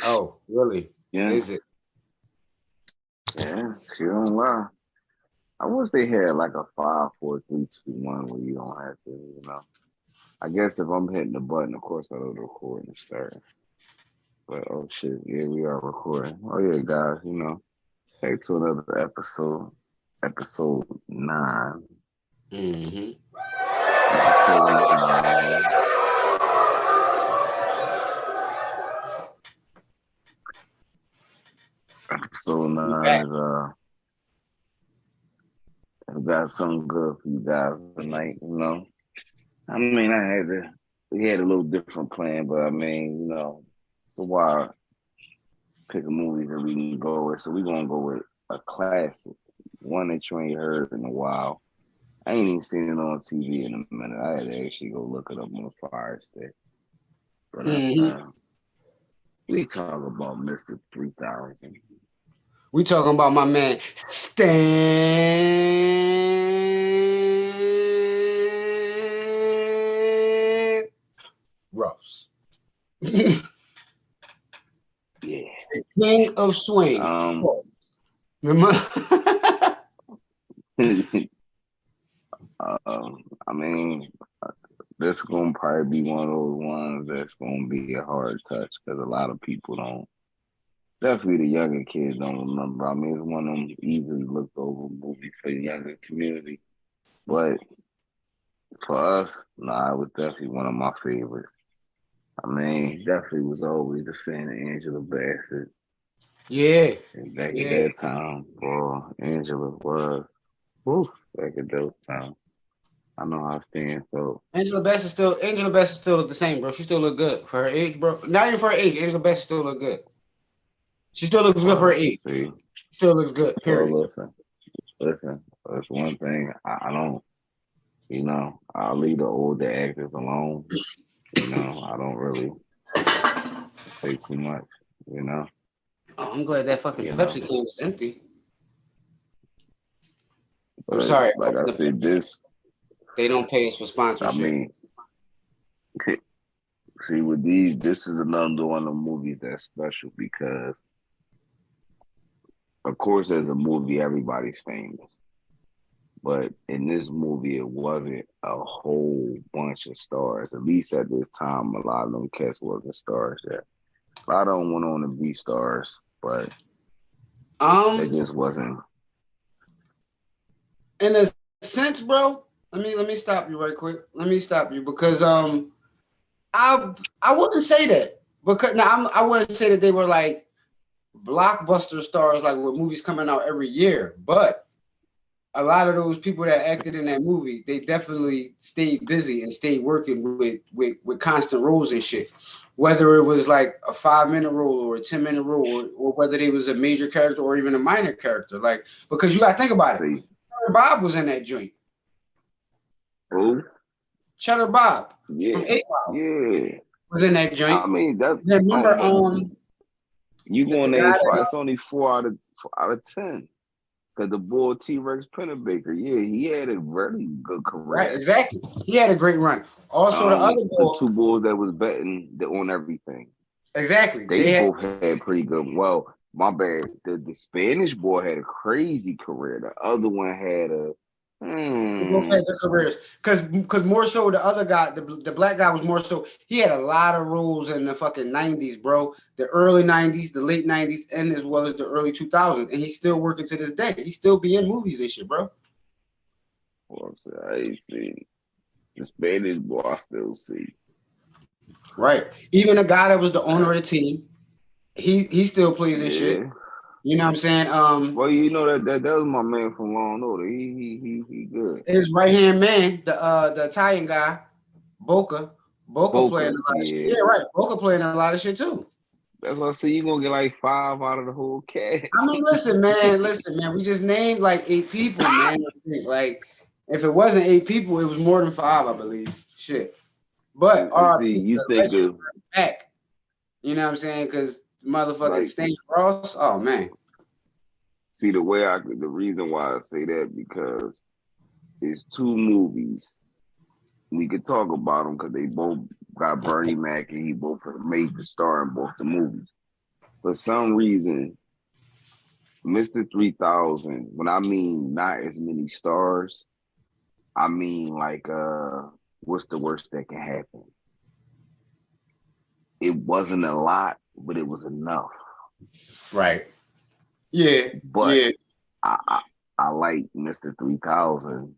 Oh, really? Yeah, Is it? yeah, she don't lie. I wish they had like a 5, 4, 3, 2, 1 where you don't have to. I guess if I'm hitting the button, of course I would record and start. But oh shit, yeah, we are recording. Oh yeah, guys, back to another episode 9, Mm-hmm. episode 9, episode We 9 back. is I got something good for you guys tonight. I mean, we had a little different plan, but I mean, it's a while pick a movie that we can go with. So we're gonna go with a classic, one that you ain't heard in a while. I ain't even seen it on TV in a minute. I had to actually go look it up on the Fire Stick. But Mm-hmm. we talk about Mr. 3000. We talking about my man Stan Ross, Yeah. King of Swing. Um. Remember? I mean, this gonna probably be one of those ones that's gonna be a hard touch because a lot of people don't. Definitely, the younger kids don't remember. I mean, it's one of them easily looked over movies for the younger community. But for us, nah, it was definitely one of my favorites. I mean, definitely was always a fan of Angela Bassett. Yeah, And back at yeah. that time, boy, Angela was, whew, back at those times. I know how Stan felt. Angela Bassett still look the same, bro. She still look good for her age, bro. Not even for her age. Angela Bassett still look good. She still looks good for her Well, age. see, Still looks good. well, Period. listen, that's one thing I don't, I'll leave the older actors alone. I don't really say too much, you know, Oh, I'm glad that fucking you Pepsi know. can was empty. I'm But sorry. like I said, They don't pay us for I sponsorship. mean, see, with these, this is another one of the movies that's special because, of course, as a movie, everybody's famous. But in this movie, it wasn't a whole bunch of stars. At least at this time, a lot of them cats wasn't stars yet. A lot of them went on to be stars, but they Um, just wasn't. in a sense, bro. Let me stop you right quick. Let me stop you because I wouldn't say that because now I wouldn't say that they were like blockbuster stars like with movies coming out every year, but a lot of those people that acted in that movie, they definitely stayed busy and stayed working with constant roles and shit. Whether it was like a 5 minute role or a 10 minute role, or whether they was a major character or even a minor character, like because you got to think about it. See, Cheddar Bob was in that joint. who? Cheddar Bob from Yeah, Eight Mile yeah. was in that joint. I mean, that. Then Oh remember, my, you the gonna guy name that five? It's only 4 out of 10. Cause the boy T Rex Pennebaker, yeah, he had a very good right, career. exactly. He had a great run. Also, the other The boy, two bulls that was betting on everything, exactly. they They had both had pretty good. Well, my bad. The Spanish boy had a crazy career. The other one had a they both hmm. had good careers. Cause more so the other guy, the black guy was more so he had a lot of roles in the fucking 90s, bro. The early 90s, the late 90s, and as well as the early 2000s. And he's still working to this day. He still be in movies and shit, bro. Well, I see the Spanish boy. I still see. Right. Even the guy that was the owner of the team, he still plays in shit. Yeah. You know what I'm saying? Well, that was my man from Law and Order. He good. His right hand man, the Italian guy, Boca. Boca playing a Boca, lot of shit. yeah. Yeah, right. Boca playing a lot of shit too. That's what I say. You gonna get like 5 out of the whole I cast. mean, listen, man. We just named like 8 people, man. Like, if it wasn't 8 people, it was more than five, I believe. Shit. But And see, RIP to you the think legend of back. You know what I'm saying? Because Motherfucking Like, Stan Ross. Oh man. see the reason why I say that because it's two movies. We could talk about them because they both got Bernie Mac and he both a major star in both the movies. For some reason, Mr. 3000, when I mean not as many stars, I mean like what's the worst that can happen? It wasn't a lot, but it was enough. Right. Yeah. But yeah. I like Mr. 3000.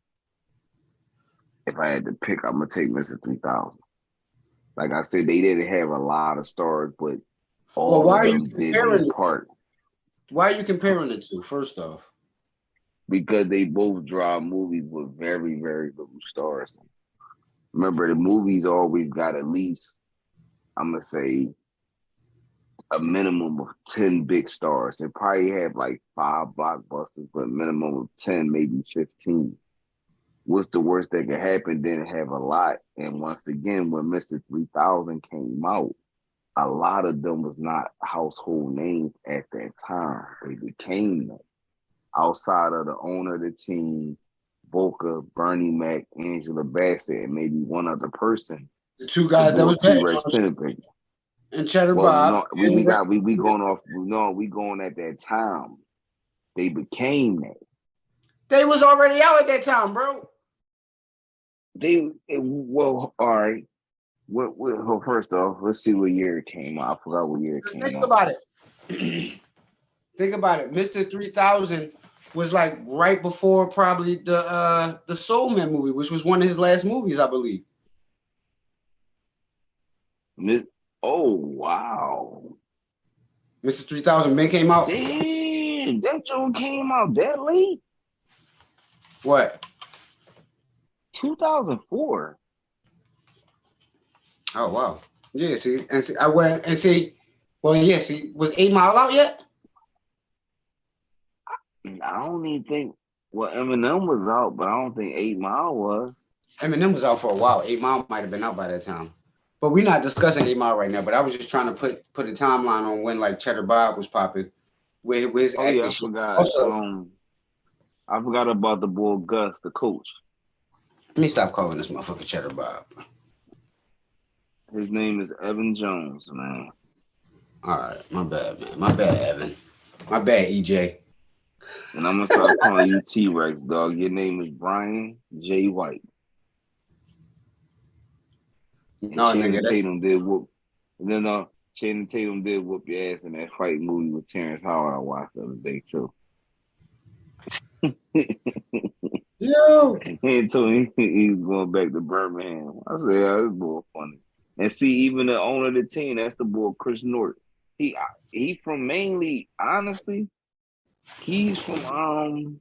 If I had to pick, I'm gonna take Mr. 3000. Like I said, they didn't have a lot of stars, but Well, all why of are you them did comparing their it? part Why are you comparing the two? First off, because they both draw movies with very, very little stars. Remember, the movies always got at least, I'm gonna say, a minimum of 10 big stars. They probably have like 5 blockbusters, but minimum of 10, maybe 15. What's the worst that could happen? Didn't have a lot. And once again, when Mr. 3000 came out, a lot of them was not household names at that time. They became them. Outside of the owner of the team, Boca, Bernie Mac, Angela Bassett, and maybe one other person, the two the guys that boy was betting T-Rex on Pennepick. and Cheddar Well, Bob. no, we going off. No, we going at that time. They became that. They was already out at that time, bro. Well, all right. Well, first off, let's see what year it came out. I forgot what year it Just came think out. about it. Think about it. Mr. 3000 was like right before probably the Soul Man movie, which was one of his last movies, I believe. Oh wow! Mr. 3000 Man came out. Damn, that joint came out that late. What? 2004. Oh wow. Yeah. See, I went and see. Well, yeah. See, was 8 Mile out yet? I don't even think. Well, Eminem was out, but I don't think 8 Mile was. Eminem was out for a while. 8 Mile might have been out by that time. But we're not discussing 8 Mile right now. But I was just trying to put a timeline on when like Cheddar Bob was popping with his Oh yeah, acting I shit. forgot. Also, I forgot about the boy Gus, the coach. let me stop calling this motherfucker Cheddar Bob. His name is Evan Jones, man. All right, my bad, man. My bad, Evan. My bad, EJ. And I'm gonna start calling you T-Rex, dog. Your name is Brian J. White. And No, Channing nigga, Tatum did whoop. And then Channing Tatum did whoop your ass in that fight movie with Terrence Howard I watched the other day too. yo. He told me he was going back to Birmingham. I said, yeah, this boy funny. And see, even the owner of the team, that's the boy Chris Norton. He from mainly, honestly, he's from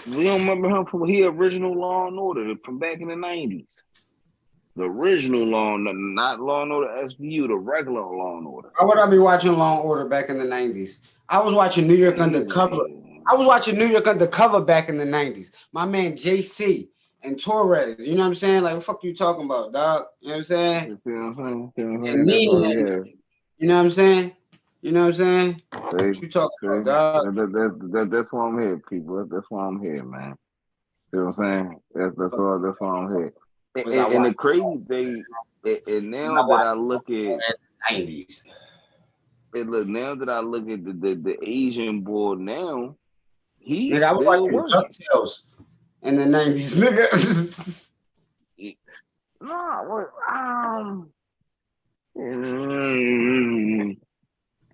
we don't remember him from original Law and Order from back in the 90s. The original Law, not Law and Order SVU, the regular Law and Order. How would I be watching Law and Order back in the 90s? I was watching New York Undercover. I was watching New York Undercover back in the 90s. My man JC and Torres, you know what I'm saying? Like, what the fuck you talking about, dog? You know what I'm saying? You see what I'm saying? And That's all Nene, he has. you know what I'm saying? You know what I'm saying? What you talking about, dog? That's why I'm here, people. That's why I'm here, man. You know what I'm saying? That's why I'm here. And the crazy thing, and now that I look at 90s. Now that I look at the Asian boy now, he's Nigga, I was still watching working. DuckTales in the 90s, nigga.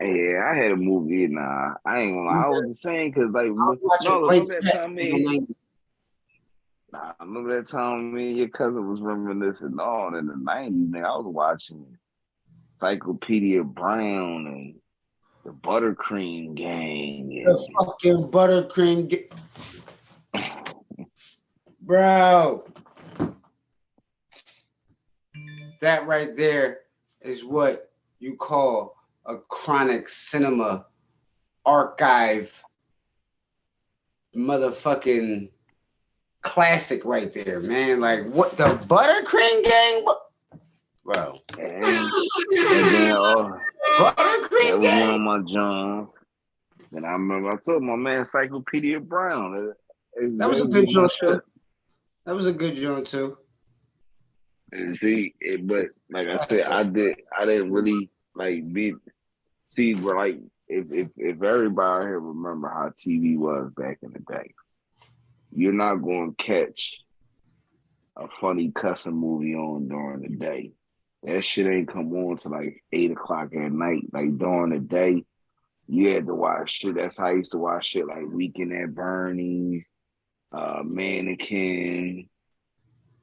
Yeah, I had a movie. Nah, I ain't gonna lie. I was the same because like Remember that time remember that time me and your cousin was reminiscing on in the 90s, man. I was watching Encyclopedia Brown and the Buttercream Gang. The fucking Buttercream bro. That right there is what you call a chronic cinema archive motherfucking classic right there, man. Like, what, the Buttercream Gang? Bro. And then Buttercream That was one of game. my Johns. And I remember I told my man Encyclopedia Brown. That was a That good was my joint too. shit. That was a good joint too. And see, but like I said, I didn't really like be see, but like if everybody here remember how TV was back in the day, you're not going to catch a funny cussing movie on during the day. That shit ain't come on till like 8 o'clock at night. Like during the day, you had to watch shit. That's how I used to watch shit like Weekend at Bernie's, Mannequin.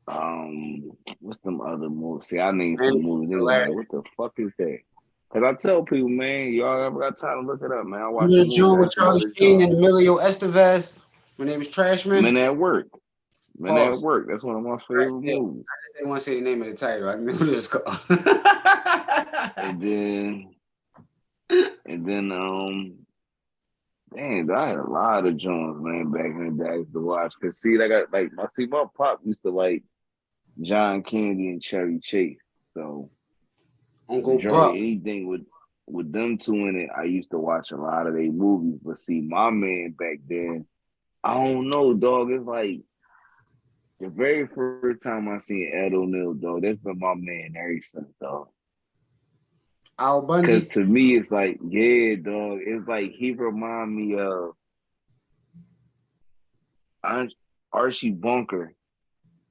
What's them other movies? See, I named some movies. They was like, what the fuck is that? Cause I tell people, man, y'all ever got time to look it up, man. I watch a Remember the movie, joint I with come out Charlie of the Sheen jar. and Emilio Estevez when they was Trashmen? Men at Work. Men at Pause. Work. That's one of my favorite Yeah. movies. I didn't want to say the name of the title. I knew what it was called. And then man, I had a lot of Jones, man, back in the day to watch. Cause see, my pop used to like John Candy and Chevy Chase. So Uncle majority Buck. anything with them two in it, I used to watch a lot of their movies. But see, my man back then, I don't know, dog. It's like the very first time I seen Ed O'Neill, dog. That's been my man ever since, dog. Al Cause Bundy. to me, it's like, yeah, dog. It's like he remind me of Archie Bunker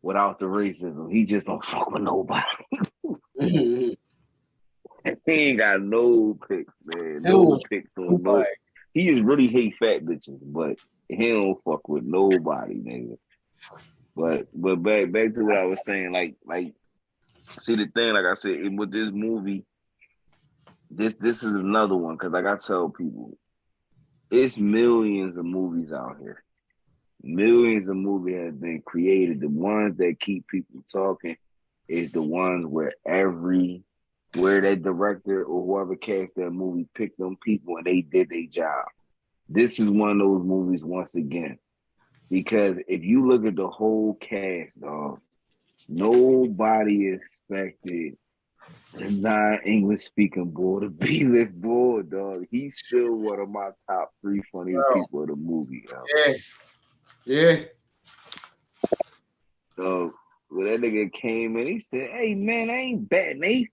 without the racism. He just don't fuck with nobody. He ain't got no picks, man. No picks on no. He just really hate fat bitches, but he don't fuck with nobody, nigga. But back to what I was saying, like see the thing, like I said, with this movie, this is another one because like I tell people, it's millions of movies out here. Millions of movies have been created. The ones that keep people talking is the ones where that director or whoever cast that movie picked them people and they did their job. This is one of those movies once again. Because if you look at the whole cast, dog, nobody expected the non-English speaking boy to be this boy, dog. He's still one of my top 3 funniest people in the movie. Yeah. So when that nigga came in, he said, "Hey man, I ain't batting 8.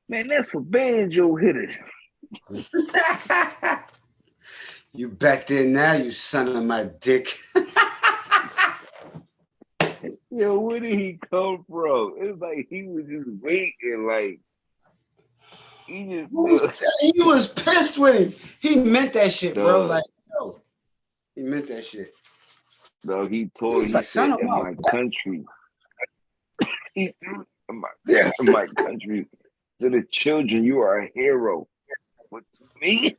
Man, that's for banjo hitters." You back there now, you son of my dick. Yo, where did he come from? It's like he was just waiting, like he was pissed with him. He meant that shit, bro. Like, yo, he meant that shit. No, he said, in my country. He said, in my country, to the children, you are a hero. But to me,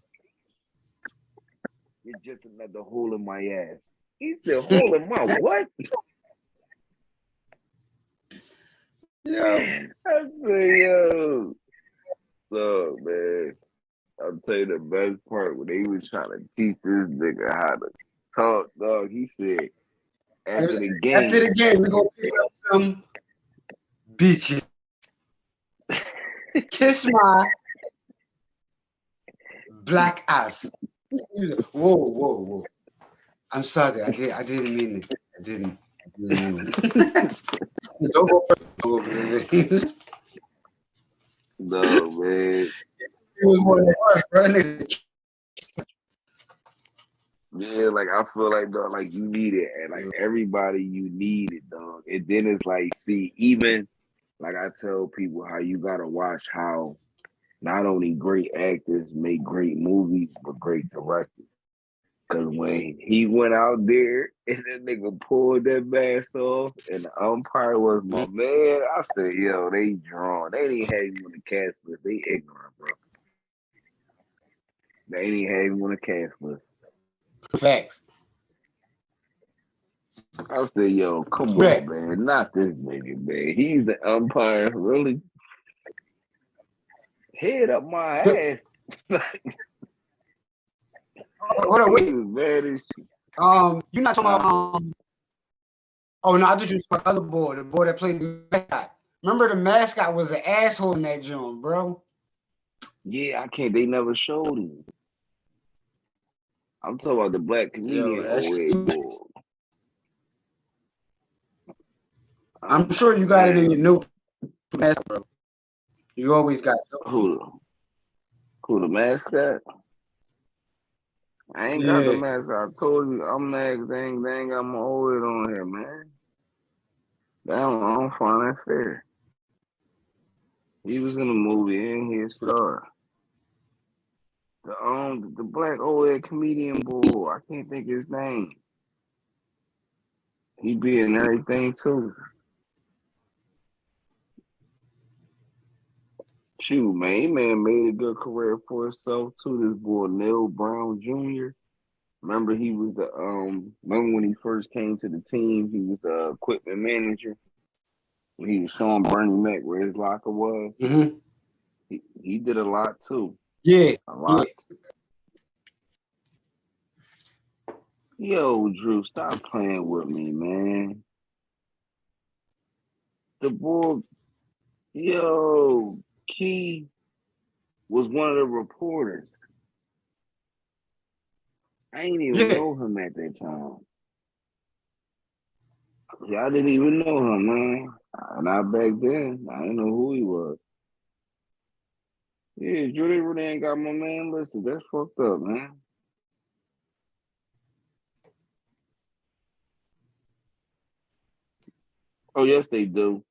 you're just another hole in my ass. He said, hole in my what? Yeah. I said, yo. So, man, I'll tell you the best part when they was trying to teach this nigga how to talk, dog. He said, after the game, we're gonna pick up some bitches. Kiss my black ass. Whoa. I'm sorry. I didn't mean it. I didn't mean it. Don't go first. No, man. It was more than worse, bro. Yeah, like I feel like, dog, like you need it, and like everybody, you need it, dog. And then it's like, see, even like I tell people how you gotta watch how not only great actors make great movies, but great directors. Cause when he went out there and that nigga pulled that mask off, and the umpire was my man, I said, yo, they drawn. They didn't have him on the cast list. They ignorant, bro. They didn't have him on the cast list. Facts. I said, yo, come on, man. Not this nigga, man. He's the umpire. Really? Head up my ass. Hold on, wait. He was mad as shit. You're not talking about oh no, I thought you was about the other boy, the boy that played the mascot. Remember the mascot was an asshole in that joint, bro. Yeah, I can't. They never showed him. I'm talking about the black Yo, comedian that's. old head boy. I'm sure you got it in your Man, notes, bro. You always got notes. who who the mascot? I ain't got the Yeah, mascot. I told you I'm mad. They ain't got my old head on here, man. I don't find that fair. He was in the movie and he a star. The black old head comedian boy. I can't think his name. He be in everything too. Shoot, man, man made a good career for himself too. This boy Neil Brown Jr. Remember he was the remember when he first came to the team, he was the equipment manager. When he was showing Bernie Mac where his locker was. mm-hmm. He did a lot too. Yeah, A yeah. lot. Yo, Drew, stop playing with me, man. The boy, yo, Key was one of the reporters. I ain't even Yeah. know him at that time. Yeah, I didn't even know him, man. Not back then. I didn't know who he was. Yeah, Drew, they really ain't got my man listed. That's fucked up, man. Oh, yes, they do.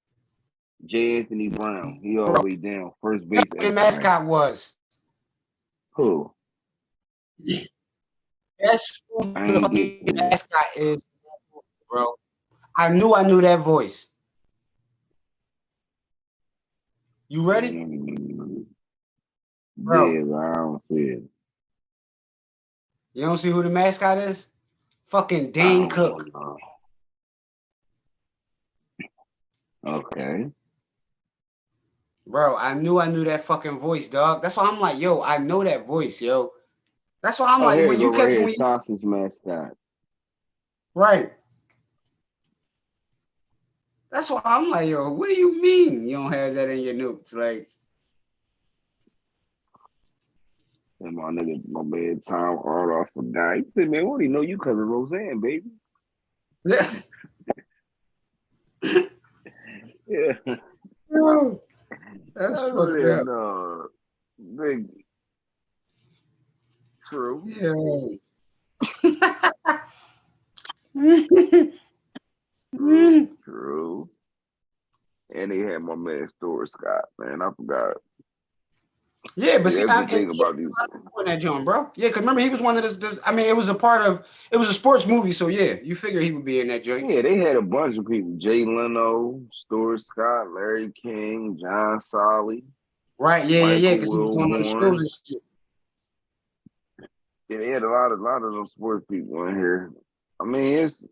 J. Anthony Brown. He all the Bro, way down. First that base fucking umpire. mascot was. Who? That's who I the ain't get fucking to it. mascot is, bro. I knew that voice. You ready? Mm, Bro, yeah, but I don't see it. you don't see who the mascot is? Fucking I Dane don't Cook. know. Okay. Bro, I knew that fucking voice, dog. That's why I'm like, yo, I know that voice, yo. That's why I'm Oh, like, here you when go, you right kept here. when you, Sausage mascot. right. That's why I'm like, yo, what do you mean you don't have that in your notes? Like, And my nigga, my man Tom Ardoff forgot. He said, man, what do you know you cousin Roseanne, baby? yeah, Yeah. bro, that's I fucked said, up. no. Big true. Yo. True. True. And they had my man Stuart Scott, man. I forgot. Yeah, but See, see, that's the and thing about these. in that joint, bro. Yeah, because remember he was one of the. I mean, it was a part of. It was a sports movie, so yeah, you figure he would be in that joint, Yeah, they had a bunch of people. Jay Leno, Stuart Scott, Larry King, John Solly, right? Yeah, yeah, yeah, Michael because he was doing on the shows Wilborn. and shit. Yeah, they had a lot of those sports people in here. I mean, it's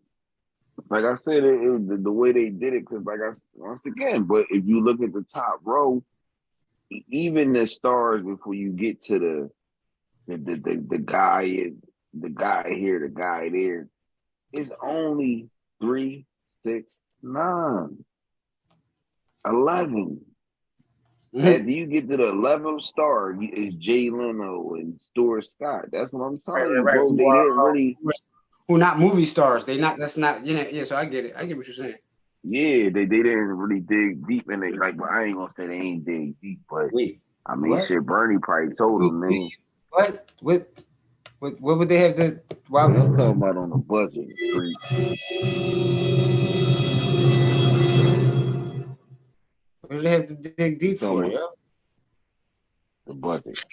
like I said, the way they did it. Because once again, but if you look at the top row, even the stars before you get to the guy, the guy here, the guy there, it's only 3, 6, 9, 11. Mm-hmm. After you get to the 11th star, it's Jay Leno and Stuart Scott. That's what I'm Right, telling right, you, right. bro. They didn't really, Who not movie stars? They not. That's not. You know. Yeah. So I get it. I get what you're saying. yeah, they didn't really dig deep in it. Like, but I ain't gonna say they ain't dig deep, but Wait. I mean, What? shit, Bernie probably told Wait, them, wait, man. what? What would they have to? Why? Man, I'm talking about on the budget, freak. What do they have to dig I'm deep talking for, about yo? the budget,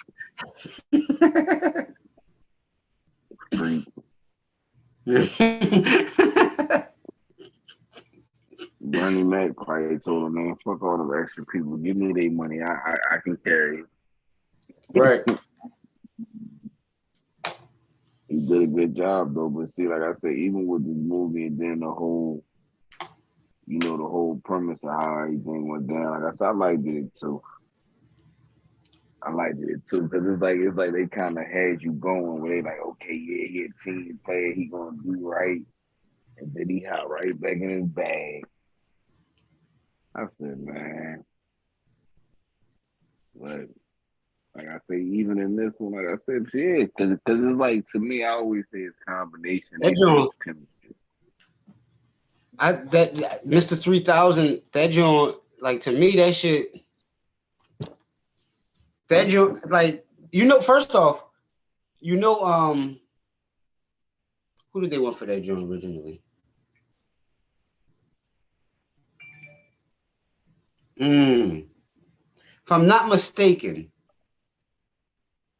freak. Bernie Mac probably told him, man, fuck all the extra people. Give me their money. I can carry Right. it. He did a good job though. But see, like I said, even with this movie and then the whole, the whole premise of how everything went down. Like I said, I liked it too. I liked it too because it's like they kind of had you going where they like, okay, yeah, he a team player, he gonna do right, and then he hot right back in his bag. I said, man, but Like I say, even in this one, like I said, yeah, because it's like to me, I always say it's combination. That They say joint, it's chemistry. that Mr. 3000, that joint, like to me, that joint, like first off, you know, who did they want for that joint originally? If I'm not mistaken,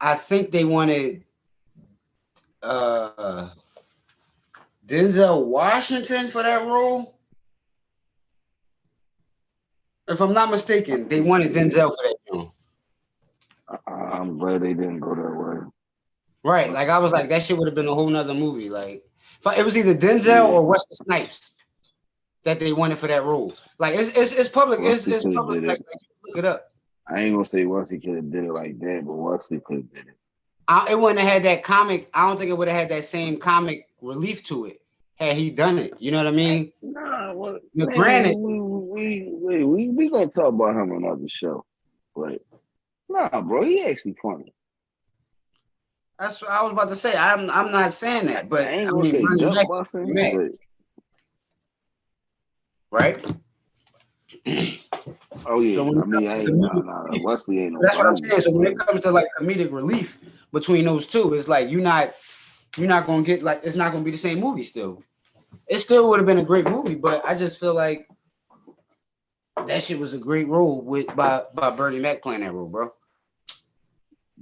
I think they wanted uh Denzel Washington for that role. If I'm not mistaken, they wanted Denzel for that joint. I'm glad they didn't go that way. Right. Like I was like, that shit would have been a whole nother movie. Like it was either Denzel Yeah, or Wesley Snipes that they wanted for that role. Like it's public. It's, Wesley it's could have public. did Like, it. look it up. I ain't gonna say Wesley could have did it like that, but Wesley could have did it. It wouldn't have had that comic. I don't think it would have had that same comic relief to it had he done it. You know what I mean? Nah, what Now, man? granted, We gonna talk about him on another show, but nah, bro, he actually funny. that's what I was about to say. I'm not saying that, I but ain't I gonna mean, say Bernie jump Mac, busting, but right? oh So yeah, when I it mean, comes I to ain't comedic nah. relief, Wesley ain't no that's what I'm bone, saying. So when it but comes to like comedic relief between those two, it's like you're not gonna get like it's not gonna be the same movie still. It still would have been a great movie, but I just feel like that shit was a great role by Bernie Mac playing that role, bro.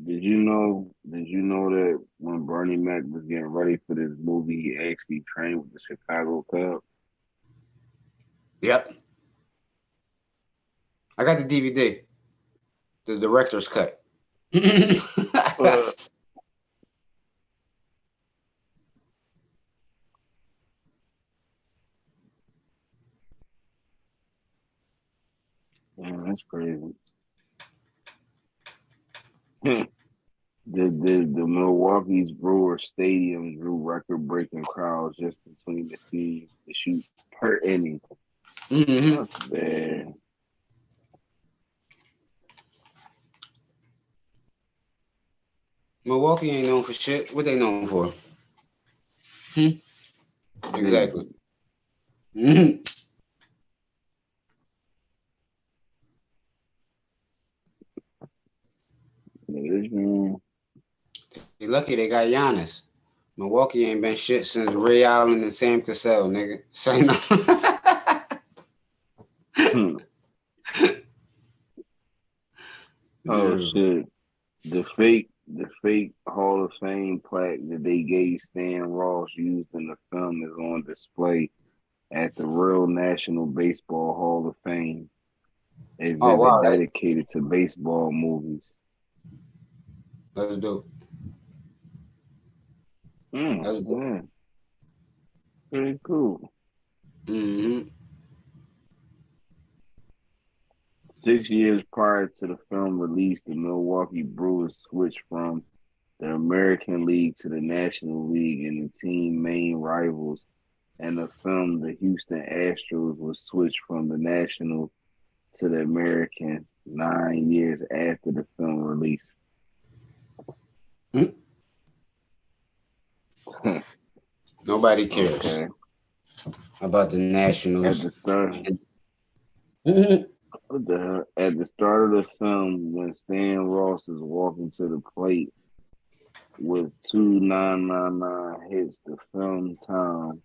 did you know? Did you know that when Bernie Mac was getting ready for this movie, he actually trained with the Chicago Cubs? Yep. I got the DVD, the director's cut. Uh, Man, that's crazy. The Milwaukee's Brewers Stadium drew record-breaking crowds just between the scenes to shoot per inning. hmm That's bad. Milwaukee ain't known for shit. What they known for? Hmm? Exactly. Baseball. hmm Yeah, this man, They lucky they got Giannis. Milwaukee ain't been shit since Ray Allen and Sam Cassell, nigga. Say no. hmm. Oh Yeah. shit. The fake Hall of Fame plaque that they gave Stan Ross used in the film is on display at the Real National Baseball Hall of Fame, Oh exhibit wow, dedicated to baseball movies. that's dope. That's dope. Yeah, pretty cool. hmm 6 years prior to the film release, the Milwaukee Brewers switched from the American League to the National League, and the team main rivals. And the film, the Houston Astros, was switched from the National to the American 9 years after the film release. Nobody cares Okay. about the At Nationals. the start, Mhm. what the hell? At the start of the film, when Stan Ross is walking to the plate with 2,999 hits, the film time,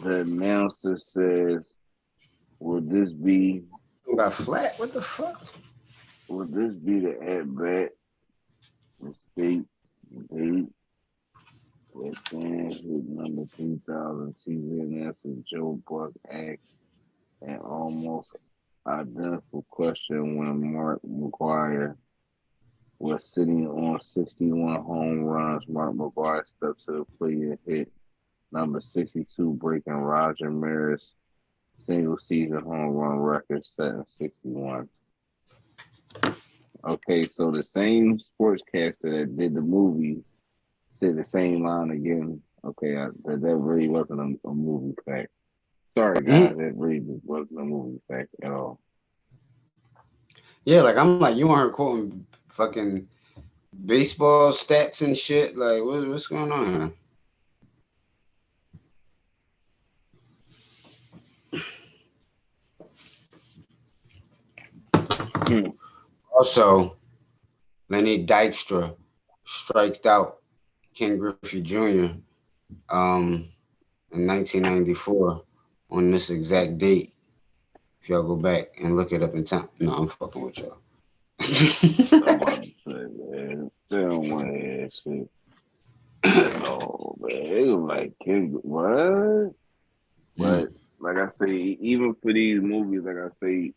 the announcer says, "Would this be? Got flat. What the fuck? Would this be the at bat? Mistake, date, where Stan hit number 3,000 season answer Joe Buck asked an almost identical question when Mark McGwire was sitting on 61 home runs. Mark McGwire stepped to the plate and hit number 62, breaking Roger Maris' single season home run record set in 61. Okay, so the same sportscaster that did the movie said the same line again. Okay, that really wasn't a movie fact. Sorry, Mhm. guys, that really wasn't a movie fact at all. Yeah, like I'm like you want her quoting fucking baseball stats and shit. Like what's going on Hmm. Also, Lenny Dykstra striked out Ken Griffey Jr. um in 1994 on this exact date. If y'all go back and look it up in time. No, I'm fucking with y'all. I'm about to say, man, they don't want to hear that shit. No, man, it was like, what? Mm. But like I say, even for these movies, like I say,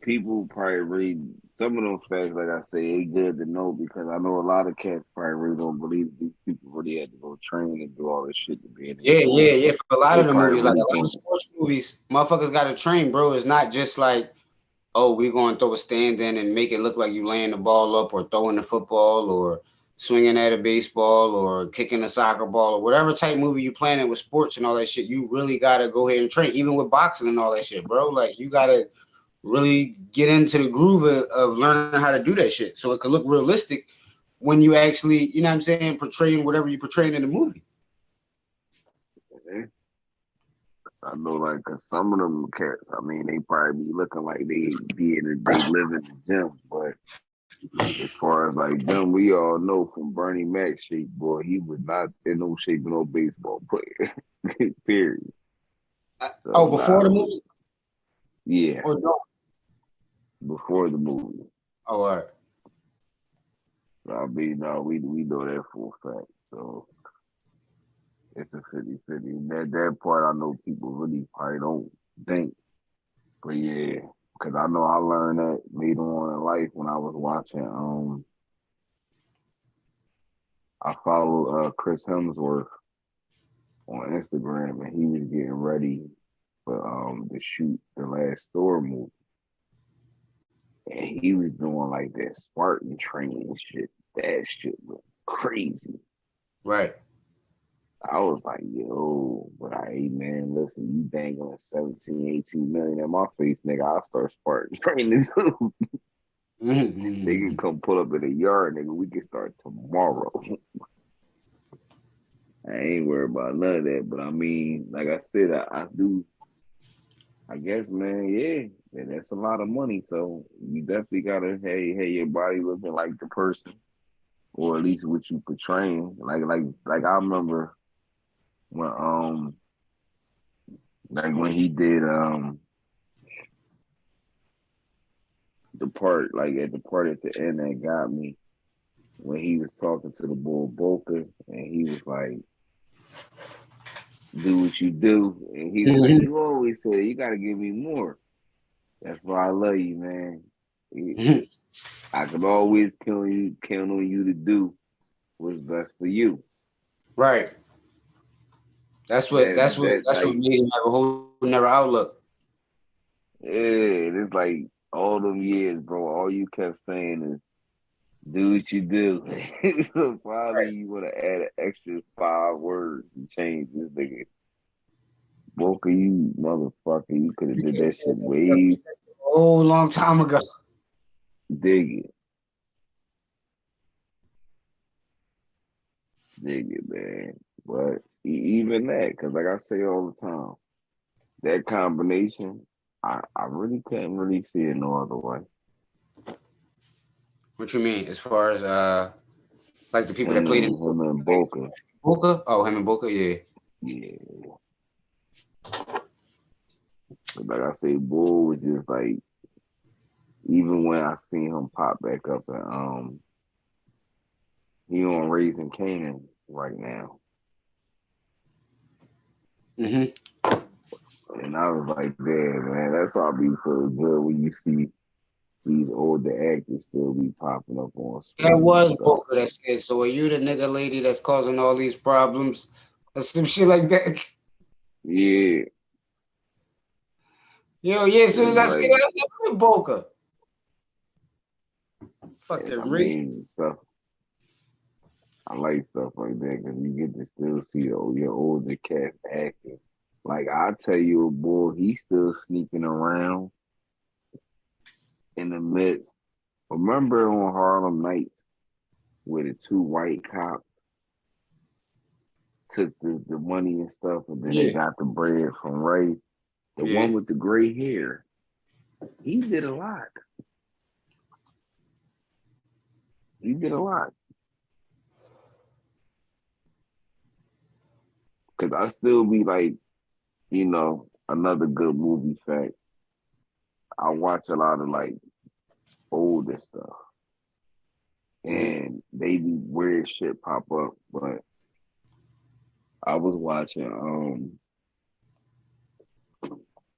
people probably read some of those facts. Like I say, it's good to know because I know a lot of cats probably really don't believe these people really had to go train and do all this shit to be in these Yeah, yeah, movies. yeah. For a lot They of the probably movies, like really a lot of think, sports movies, motherfuckers got to train, bro. It's not just like, oh, we're going to throw a stand in and make it look like you laying the ball up or throwing the football or swinging at a baseball or kicking a soccer ball or whatever type movie you planning with sports and all that shit. You really got to go ahead and train, even with boxing and all that shit, bro. Like, you got to really get into the groove of learning how to do that shit so it could look realistic when you actually, you know what I'm saying, portraying whatever you portraying in the movie. eh, I know, like, 'cause some of them cats, I mean, they probably be looking like they live in the gym, but as far as like them, we all know from Bernie Mac shape, boy, he was not in no shape of no baseball player. Period. So Oh, before nah, the movie yeah, or during? before the movie. Oh, all right. So, I mean, no, we know that for a fact. So it's a 50-50. That part I know people really probably don't think. But yeah, because I know I learned that later on in life when I was watching I followed Chris Hemsworth on Instagram and he was getting ready for to shoot the last Thor movie. And he was doing like that Spartan training shit. That shit was crazy. Right. I was like, yo, but man, listen, you dangling 17, 18 million in my face, nigga. I'll start Spartan training too. They can Mm-hmm. come pull up in the yard, nigga. We can start tomorrow. I ain't worried about none of that. But I mean, like I said, I do I guess, man, yeah, that's a lot of money. So you definitely gotta, hey, your body looking like the person, or at least what you portraying. Like I remember when like when he did the part like at the part at the end that got me when he was talking to the bull Boca and he was like, "Do what you do," and he was like, "You always say you gotta give me more. That's why I love you, man. I can always count on you to do what's best for you." Right. That's what Like made him have a whole never outlook. yeah, it's like all them years, bro. All you kept saying is do what you do. So finally, Right. you want to add an extra 5 words and change this nigga. Boca, you motherfucker, you could have You did could have that said shit that stuff way a whole long time ago. dig it, dig it, man. But even that, because like I say all the time, that combination, I really couldn't really see it no other way. What you mean? As far as like the people that Him played in and him and Boca, Boca? Oh, him and Boca, yeah. yeah. Like I say, Bull was just like even when I seen him pop back up and he on Raising Canaan right now. Hmm. And I was like, damn, man, that's why I be feeling good when you see these older actors still be popping up on That screen and was stuff. Boca that said, so are you the nigga lady that's causing all these problems? Or some shit like that. Yeah, Yo, yeah, as soon as it's I see like, that, I'm like, "Look at Boca. and I Fucking race. mean, stuff, I like stuff like that because you get to still see your older cast acting. Like, I tell you, boy, he's still sneaking around in the midst. Remember on Harlem Nights where the two white cops took the money and stuff, and then they Yeah, got the bread from Ray. The yeah. one with the gray hair, he did a lot. He did a lot. Cause I still be like, another good movie fact. I watch a lot of like older stuff, Mm. and they be weird shit pop up. But I was watching,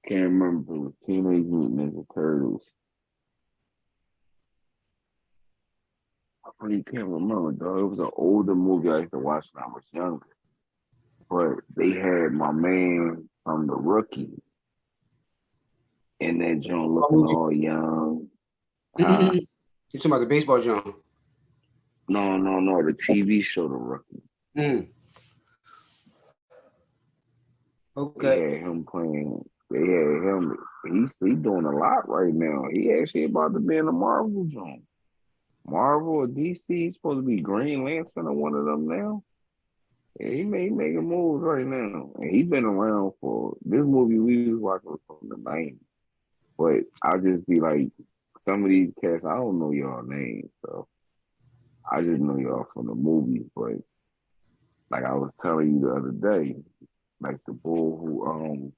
can't remember if it was Teenage Mutant Ninja Turtles. I really can't remember though. It was an older movie I used to watch when I was younger. But they had my man from The Rookie in that joint What looking movie? all young. Huh? You talking about the baseball John? No, no, no. The TV show The Rookie. Mm. They Okay. had him playing. They had him. He doing a lot right now. He actually about to be in a Marvel joint. Marvel or DC. He's supposed to be Green Lantern or one of them now. Yeah, he may making moves right now. And he been around for this movie we was watching was from the 90s. But I'll just be like, some of these cats, I don't know y'all names, so I just know y'all from the movies. But like I was telling you the other day, like the bull who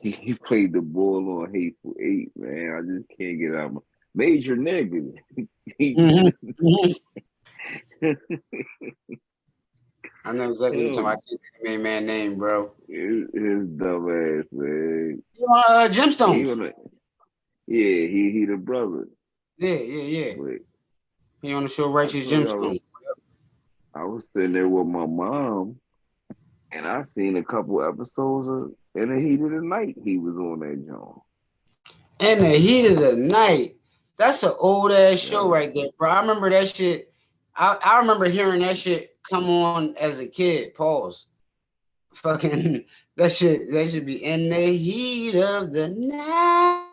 he played the bull on Hateful Eight, man. I just can't get out of my major nigga. Hmm. Hmm. I know exactly what you're talking about. I Him, can't think of the main man name, bro. his dumb ass, man. You know, He Gemstones. on the, yeah, he the brother. Yeah, yeah, yeah. But He on the show I Righteous told you Gemstones. I was sitting there with my mom, and I seen a couple episodes of In the Heat of the Night. He was on that joint. In the heat of the night. That's an old ass show Yeah, right there, bro. I remember that shit. I remember hearing that shit come on as a kid. Pause. Fucking that should be in the heat of the night.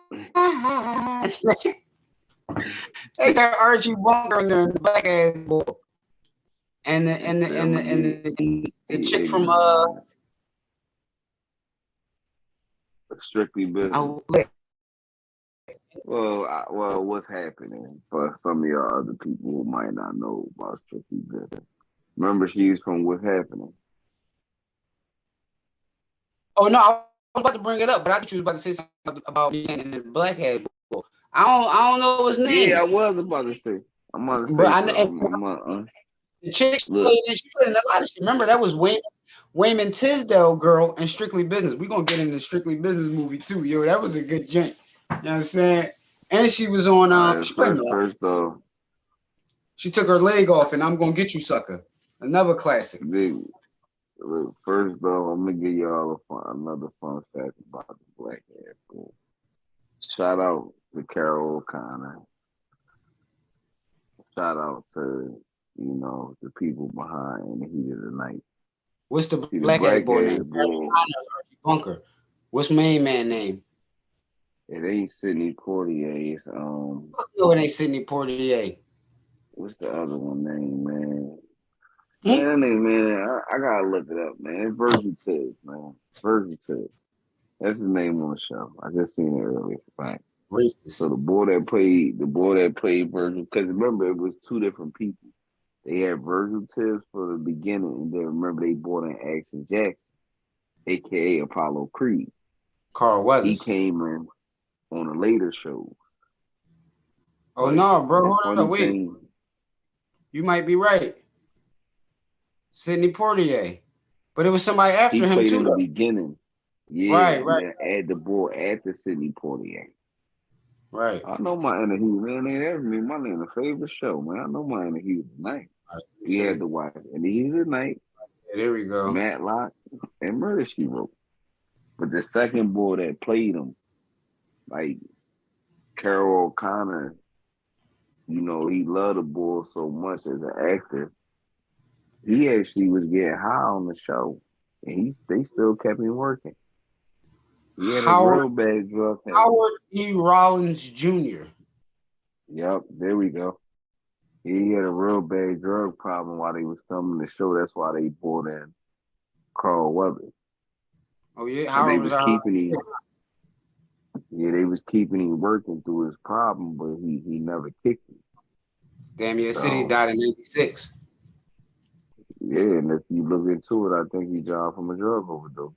They got Archie Bunker in there and the black ass boy. he said, "I'm gonna get And the he chick from ignorant, strictly business." oh, Well, what's happening for some of y'all other people who might not know about strictly business? Remember, she's from What's Happening. oh no, I was about to bring it up, but I thought you was about to say something about me and the black ass boy. I don't know his Yeah, I name. was about to say. I'm about to But say I know and something. the chick Look, she played in a lot of shit. Remember that was Wayman Tisdale girl in Strictly Business. We gonna get in the Strictly Business movie too, yo. That was a good joint. You know what I'm saying? And she was on all right, she played in a lot. first off, She took her leg off and I'm gonna get you sucker. Another classic. big. Look, first off, I'm gonna give y'all another fun fact about the black ass boy. Shout out to Carol O'Connor. Shout out to the people behind In the Heat of the Night. What's the See the black ass black boy ass name? Barry boy. Connor, Archie Bunker. What's main man name? It ain't Sidney Poitier. It's No, it ain't Sidney Poitier. what's the other one name, man? Man, Hmm? that name, man. I gotta look it up, man. It's Virgil Tibbs, man. Virgil Tibbs. That's his name on the show. I just seen it earlier. Right. So Racist. the boy that played Virgil, because remember it was two different people. They had Virgil Tibbs for the beginning, and then remember they brought in Action Jackson, aka Apollo Creed. Carl He Weathers. came in on a later show. Oh But no, bro, the hold up, funny wait. thing, You might be right. Sidney Poitier. But it was somebody after he him played too, in the though. beginning. Yeah, Right, and right, then add the boy after Sidney Poitier. right. I know my inner heat, man. They asked me my name, the favorite show, man. I know my inner heat tonight. Right. We had to watch In the Heat of the Night, Yeah, there we go. Matlock, and Murder She Wrote. But the second boy that played him, like Carol O'Connor, he loved the boy so much as an actor. He actually was getting high on the show, and they still kept him working. He had a Howard real bad drug habit. Howard E. Rollins Jr. Yep, there we go. He had a real bad drug problem while they was filming the show. That's why they brought in Carl Weathers. Oh yeah, And Howard they was was keeping him. Yeah, they was keeping him working through his problem, but he never kicked him. Damn, yeah, City So died in '96. yeah, and if you look into it, I think he died from a drug overdose.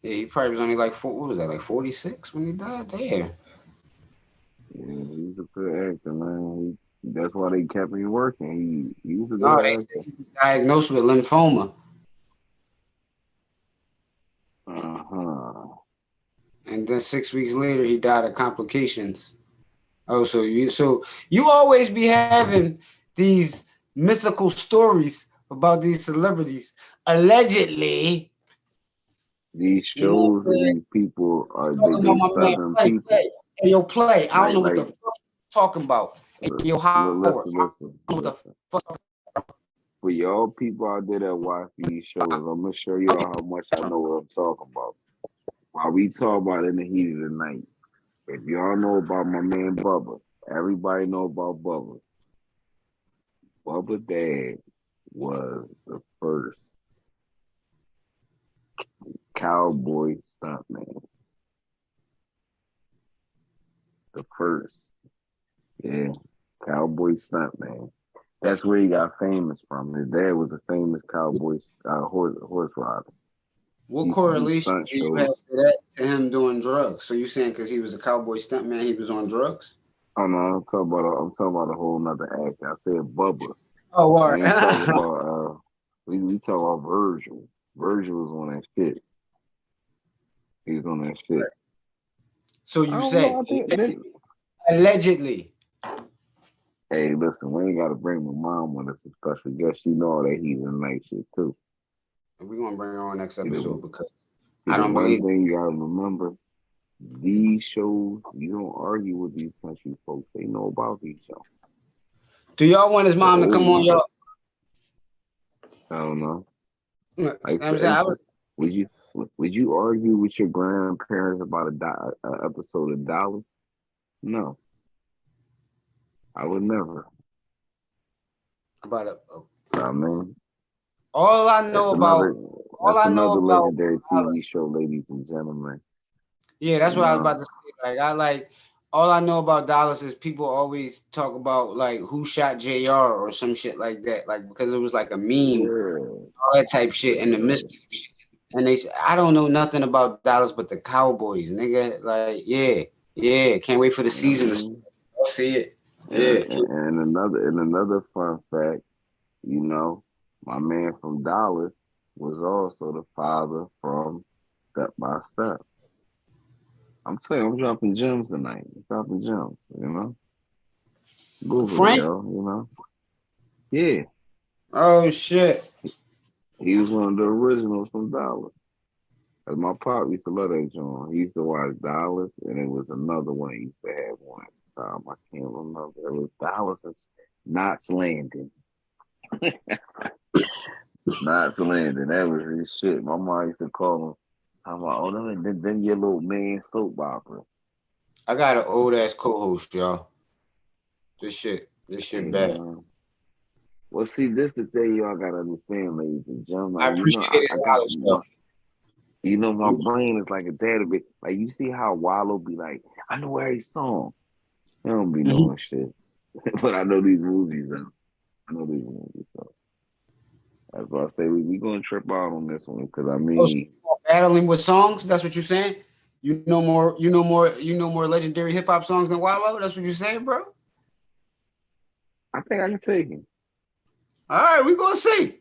Yeah, he probably was only like what was that, like 46 when he died? Damn. Yeah, he's a good actor, man. That's why they kept him working. He was a No, they good said actor. he was diagnosed with lymphoma. Uh-huh. And then 6 weeks later he died of complications. Oh, so you always be having these mythical stories about these celebrities. Allegedly, These you know what shows I'm and saying? these people are Talking about they my man southern Play, people. Play. Hey, yo, Play. I don't know what Like the fuck you talking about. Hey, yo, well, Howard. listen, I listen, don't know what listen. the fuck. For y'all people out there that watch these shows, I'm gonna show y'all how much I know what I'm talking about. While we talk about in the heat of the night, if y'all know about my man Bubba, everybody know about Bubba. Bubba Dad was the first cowboy stuntman. The first, yeah, cowboy stuntman. That's where he got famous from. His dad was a famous cowboy horse rider. What He used to do correlation stunt do you have shows. to that to him doing drugs? So you saying because he was a cowboy stuntman, he was on drugs? Oh no, I'm talking about a whole nother act. I said Bubba. Oh, all We ain't talking right. about we talk about Virgil. Virgil was on that shit. He was on that shit. So I you don't know. say I think this. allegedly. Hey, listen, we ain't got to bring my mom when it's a special guest. You know that he's in night shit too. We're gonna bring her on next See the, episode because see I the don't one believe it. thing you gotta remember: these shows, you don't argue with these country folks. They know about these shows. Do y'all want his The mom to come old on ones. y'all? I don't know. Like I'm for saying instance, would you argue with your grandparents about a episode of Dallas? No, I would never. about it. I mean, All I know that's about another all I know about legendary Dallas. TV show, ladies and gentlemen. Yeah, that's You what I was about know, to say. Like all I know about Dallas is people always talk about like who shot JR or some shit like that. Like because it was like a meme, yeah, all that type shit in the yeah. mystery. And I don't know nothing about Dallas but the Cowboys, nigga. Like, yeah, can't wait for the season. Mhm. I'll see it. And, Yeah. and another fun fact, you know, my man from Dallas was also the father from Step by Step. I'm telling you, I'm dropping gems tonight. I'm dropping gems, you know. Google it, Frank? yo, you know. Yeah, Oh shit. he was one of the originals from Dallas. Cause my pop used to love that joint. He used to watch Dallas, and it was another one he used to have one at the time. I can't remember. It was Dallas and Knots Landing. Knots Landing. That was his shit. My mom used to call him. I'm like, oh, them your little man soap opera. I got an old ass co-host, y'all. This shit Hey bad. man. Well, see, this the thing y'all gotta understand, ladies and gentlemen. I Like, you know, appreciate I his got knowledge, my, though. you know, my brain is like a database. Like, you see how Wallow be like, I know every song. They don't be Mhm. knowing shit, but I know these movies though. I know these movies though. That's why I say we gonna trip out on this one because I Oh, so mean, you battling with songs? That's what you're saying? You know more legendary hip hop songs than Wallow? That's what you're saying, bro? I think I can take him. All right, we're gonna see.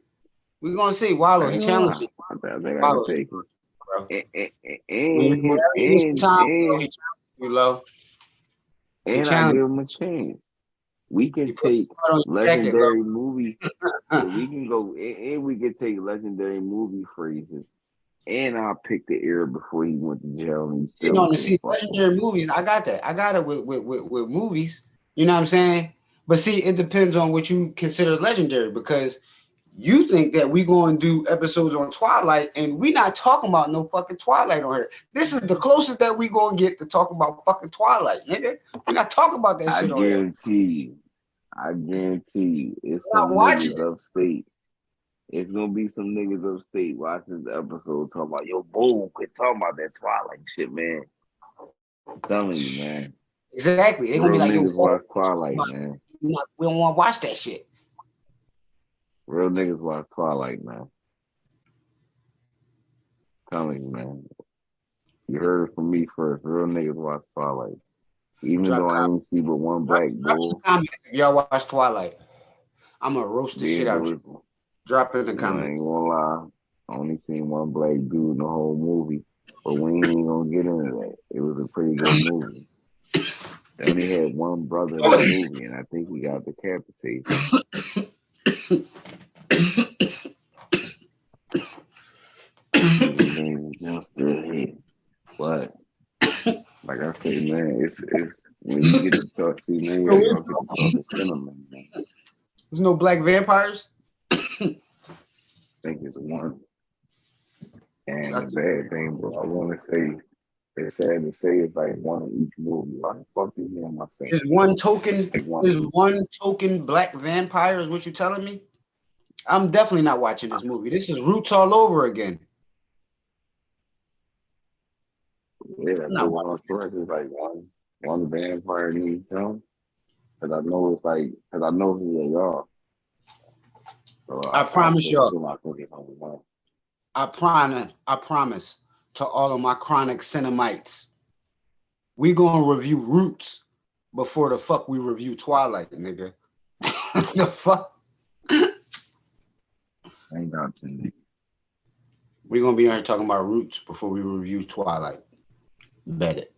We're gonna see. I Wallow, he ain't gonna challenged lie. you. I think I can Wallow, take him. bro. When And him whenever you get some time, bro, he challenged you, low. He I challenged give him a chance. We you. can He put the take spot on your jacket, low. legendary movie. Yeah, we can go and we can take legendary movie phrases. And I'll pick the era before he went to jail and he You still know, ain't to gonna see fuck with legendary movies, I got that. I got it with movies. You know what I'm saying? But see, it depends on what you consider legendary because You think that we going to do episodes on Twilight, and we not talking about no fucking Twilight on here. This is the closest that we going to get to talk about fucking Twilight, nigga. We're not talking about that shit on here. I guarantee you, it's We're not some watching niggas upstate. It's gonna be some niggas upstate watching the episode talking about, yo, Bull, quit talking about that Twilight shit, man. I'm telling you, man. Exactly. They're going to Real be like, yo, niggas watch Twilight, man. we don't want to watch that shit. Real niggas watch Twilight, man. I'm telling you, man. You heard it from me first. Real niggas watch Twilight. Even though I ain't see but one black bull. If y'all watch Twilight, I'm going to roast the shit out you. Drop it in the comments. I ain't gonna lie. I only seen one black dude in the whole movie. But we ain't gonna get into that. It was a pretty good movie. They only had one brother in the movie, and I think he got decapitated. But like I say, man, it's when you get to talk, see, man, y'all get to talk to cinema, man. There's no black vampires? I think it's one. And the bad thing, bro, I want to say, it's sad to say it's like one in each movie. Why the fuck you hear my saying? There's one token black vampire is what you telling me? I'm definitely not watching this movie. This is Roots all over again. Yeah, that's what it's like one vampire in each film. Because I know it's like, because I know who they are. So I promise y'all. I promise to all of my chronic cinemites, we gonna review Roots before the fuck we review Twilight, nigga. The fuck? Ain't got to. We're gonna be on here talking about Roots before we review Twilight. Bet it.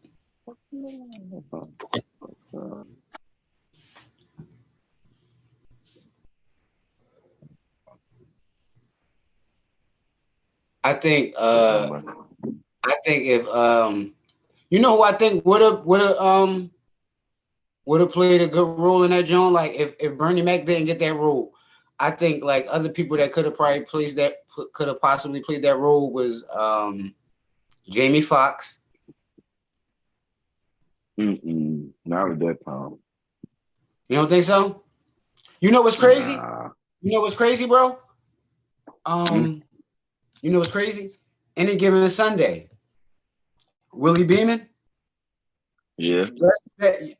I think if you know who I think would have played a good role in that joint, like if Bernie Mac didn't get that role, I think like other people that could have possibly played that role was Jamie Foxx. Not at that time. You don't think so? You know what's crazy? Nah. You know what's crazy, bro? You know what's crazy? Any Given Sunday, Willie Beeman. Yeah.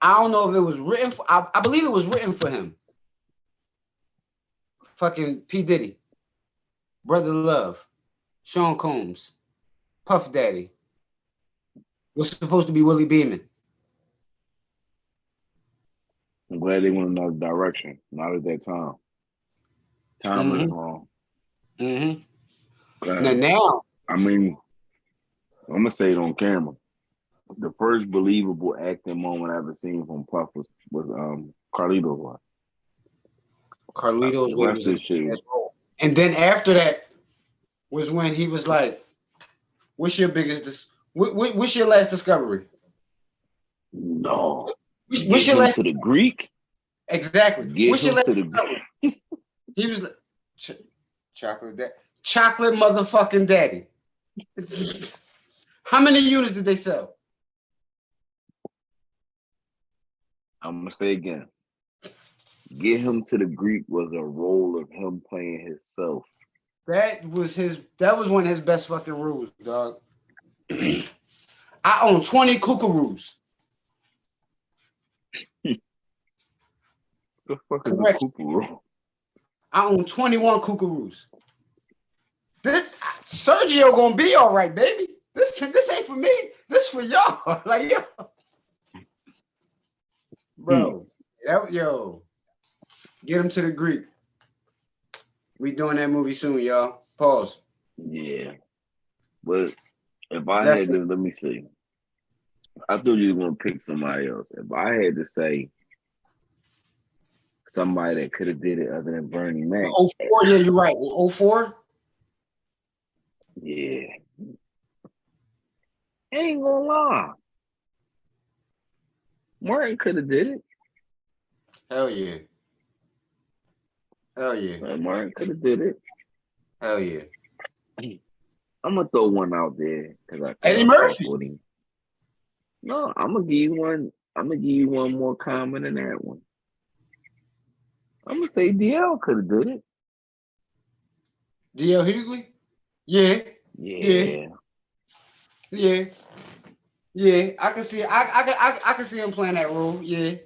I don't know if it was written for. I believe it was written for him. Fucking P. Diddy, Brother Love, Sean Combs, Puff Daddy. Was supposed to be Willie Beeman. I'm glad they went another direction. Not at that time. Time is wrong. Now, I mean, I'm gonna say it on camera. The first believable acting moment I ever seen from Puff was Carlito's one. Carlito's was a shit. And then after that was when he was like, "What's your what's your last discovery?" No. What's your last to the Greek? Exactly. What's your last discovery? He was like, chocolate motherfucking daddy. How many units did they sell? I'm gonna say again. Get Him to the Greek was a role of him playing himself. That was one of his best fucking roles, dog. I own 20 kookaroos. The fuck is a kookaroo? I own 21 kookaroos. This Sergio gonna be all right, baby. This ain't for me. This for y'all. Like yo, bro. Yo, get him to the Greek. We doing that movie soon, y'all. Pause. Yeah, but if I had to, let me see. I thought you were gonna pick somebody else. If I had to say somebody that could have did it other than Bernie Mac. 04, yeah, you're right. 04? Yeah. Ain't gonna lie. Martin could have did it. Hell yeah. Hell yeah. Martin could have did it. Hell yeah. I'm gonna throw one out there because Eddie I fuck Murphy. with him. No, I'm gonna give you one. I'm gonna give you one more common than that one. I'm gonna say DL could have did it. D.L. Hughley? Yeah. Yeah. Yeah, Yeah. Yeah. I can see I can see him playing that role. Yeah.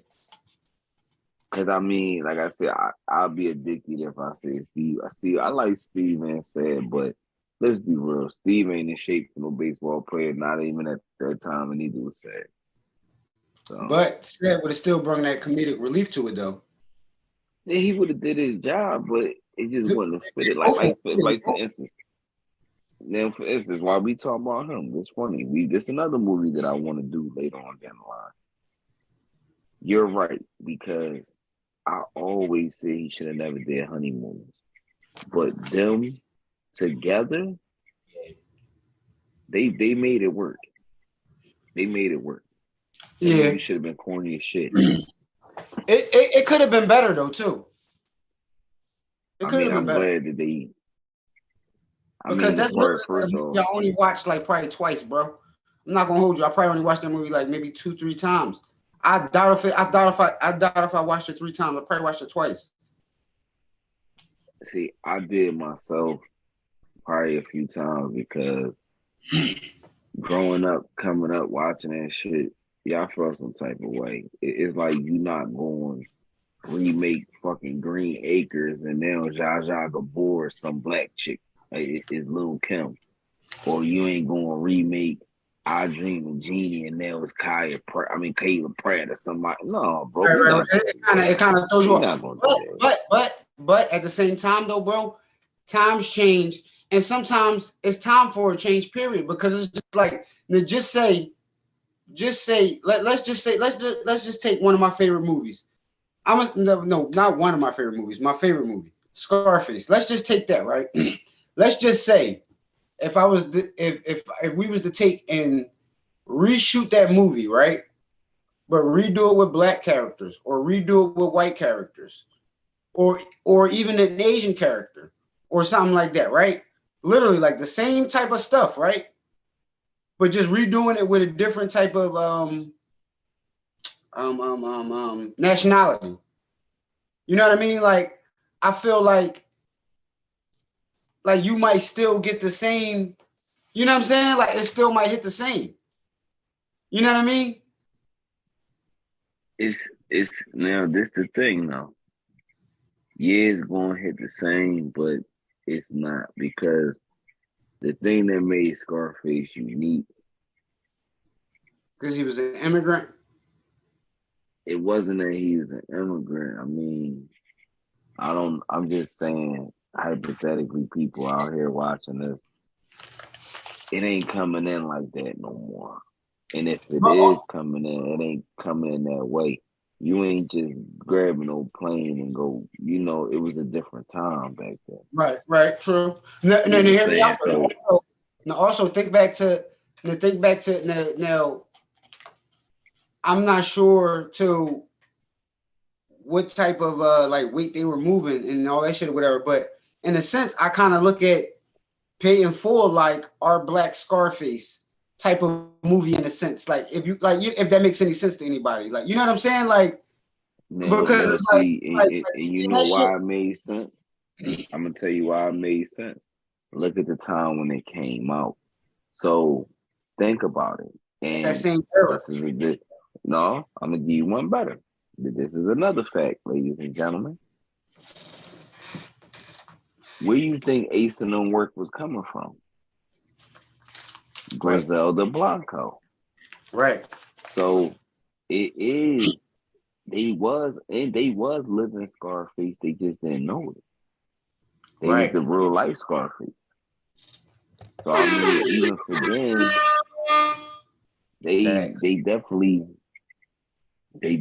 because I mean, like I said, I'll be addicted if I say Steve. I like Steve and said, but let's be real. Steve ain't in shape for no baseball player. Not even at that time, and neither was said. So But Seth would have still brought that comedic relief to it though. yeah, he would have did his job, but it just Th- wouldn't have fitted. Both of them. Like for instance. Now, for instance, while we talk about him, it's funny. This another movie that I want to do later on down the line. You're right, because I always say he should have never did honeymoons. But them together, they made it work. They made it work. The Yeah. movie should have been corny as shit. It could have been better though too. It I could mean, have been I'm better. glad that they. I Because mean, the that's part literally first a movie off, I only watched like probably twice, bro. I'm not gonna hold you. I probably only watched that movie like maybe 2-3 times. I doubt if I watched it 3 times. I probably watched it twice. see, I did myself probably a few times because growing up, coming up, watching that shit, yeah, I felt some type of way. It's like you not going remake fucking Green Acres and now Zsa Zsa Gabor some black chick. Like it's Lil Kim. Or you ain't going remake I Dream of Genie and now it's Caleb Pratt or somebody. No, bro, Right, we right, not right. gonna do It that. kind of throws you We off. not gonna do that. But at the same time though, bro, times change, and sometimes it's time for a change. Period. Because it's just like let's just take one of my favorite movies. No, not one of my favorite movies. My favorite movie, Scarface. Let's just take that, right? Let's just say if we was to take and reshoot that movie, right? But redo it with black characters or redo it with white characters or even an Asian character or something like that, right? Literally like the same type of stuff, right? But just redoing it with a different type of nationality. You know what I mean? Like I feel like you might still get the same. You know what I'm saying? Like it still might hit the same. You know what I mean? It's now this the thing though. Yeah, it's gonna hit the same, but it's not because the thing that made Scarface unique, Because he was an immigrant. it wasn't that he was an immigrant. I mean, I'm just saying hypothetically people out here watching this, it ain't coming in like that no more. And if it But, is coming in, it ain't coming in that way. You ain't just grabbing no plane and go, it was a different time back then. right, true. No, You know what I'm hear me saying? out. So Now also think back to now. I'm not sure to what type of like weight they were moving and all that shit or whatever, but in a sense, I kind of look at Pay in Full like our Black Scarface type of movie in a sense. Like if that makes any sense to anybody, like you know what I'm saying, like because now it's like see, and you know that shit. why it made sense? I'm gonna tell you why it made sense. Look at the time when it came out. So think about it. It's that And same era. this is a bit. No, I'm gonna give you one better. This is another fact, ladies and gentlemen. Where you think Ace and them work was coming from? Right. Griselda Blanco. Right. So it is. They was living Scarface. They just didn't know it. They was the real life Scarface. So I mean, even for them, they definitely, they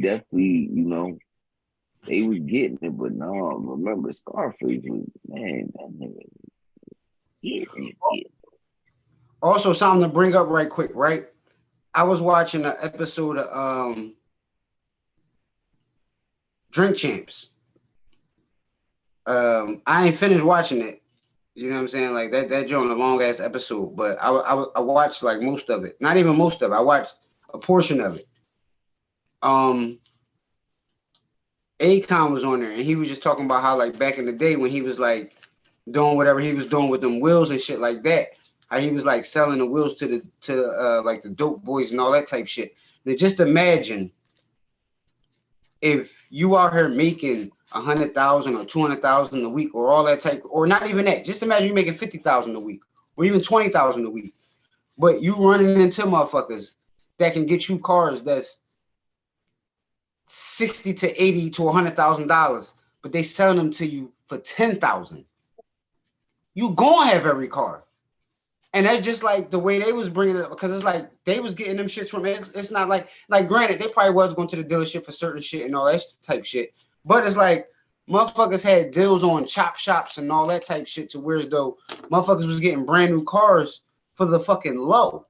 was getting it. But no, remember Scarface was man, that nigga getting it. Also, something to bring up right quick, right? I was watching an episode of Drink Champs. I ain't finished watching it. You know what I'm saying? Like that joint a long ass episode, but I watched like most of it. Not even most of it. I watched a portion of it. Um, Akon was on there, and he was just talking about how like back in the day when he was like doing whatever he was doing with them wheels and shit like that. How he was like selling the wheels to like the dope boys and all that type shit. Now just imagine if you out here making 100,000 or 200,000 a week or all that type, or not even that. Just imagine you making 50,000 a week or even 20,000 a week, but you running into motherfuckers that can get you cars that's 60 to 80 to $100,000, but they selling them to you for 10,000. You gonna have every car. And that's just like the way they was bringing it up because it's like they was getting them shits from it. It's not like granted they probably was going to the dealership for certain shit and all that type shit, but it's like motherfuckers had deals on chop shops and all that type shit to where as though motherfuckers was getting brand new cars for the fucking low,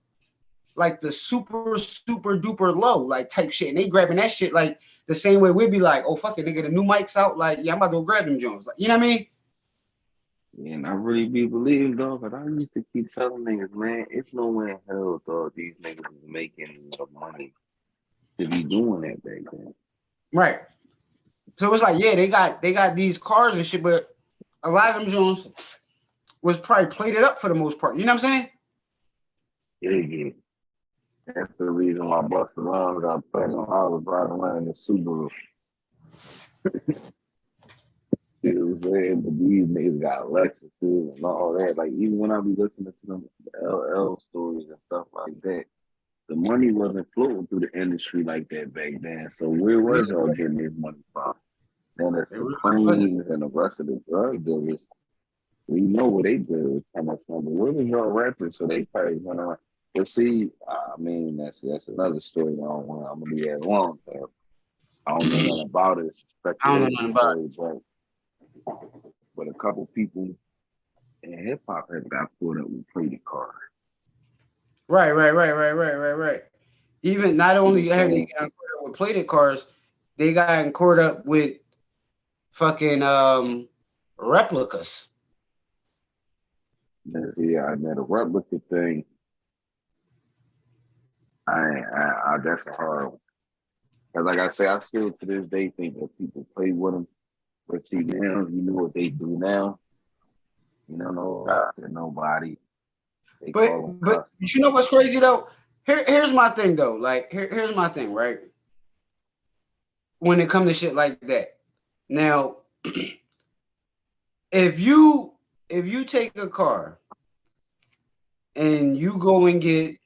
like the super duper low like type shit, and they grabbing that shit like the same way we'd be like, oh fuck it, nigga, the new mics out, like yeah, I'm about to go grab them Jones, like you know what I mean? And I really be believing, dog, but I used to keep telling niggas, man, it's no way in hell, dog, these niggas is making the money to be doing that back then. Right. So it's like, yeah, they got these cars and shit, but a lot of them Jones was probably plated up for the most part. You know what I'm saying? Yeah, yeah. That's the reason why Busta Rhymes got put on. I was riding around in the Subaru. You know what I'm saying? But these niggas got Lexuses and all that. Like, even when I be listening to them LL stories and stuff like that, the money wasn't flowing through the industry like that back then. So where It was really y'all wasn't. getting this money from? Then the It really wasn't. Supremes and the rest of the drug dealers, we know where they deal is coming from. But where was y'all rappers? So they probably went around. But see, I mean, that's another story. I'm gonna leave that alone. I don't know nothing about it. It's a I don't know speculation nothing about story, but a couple people in hip hop have got pulled up with plated cars. it. Right. Even not You know only what have I'm they saying? gotten caught up with plated cars, they got caught up with fucking replicas. Yeah, I know the replica thing. That's a hard one. Cause like I say, I still to this day think that people play with them. But see now, you know what they do now? You know, no cops and nobody. They But call them but custom. you know what's crazy though? Here's my thing though. Like here's my thing, right? When it comes to shit like that. Now, if you take a car and you go and get,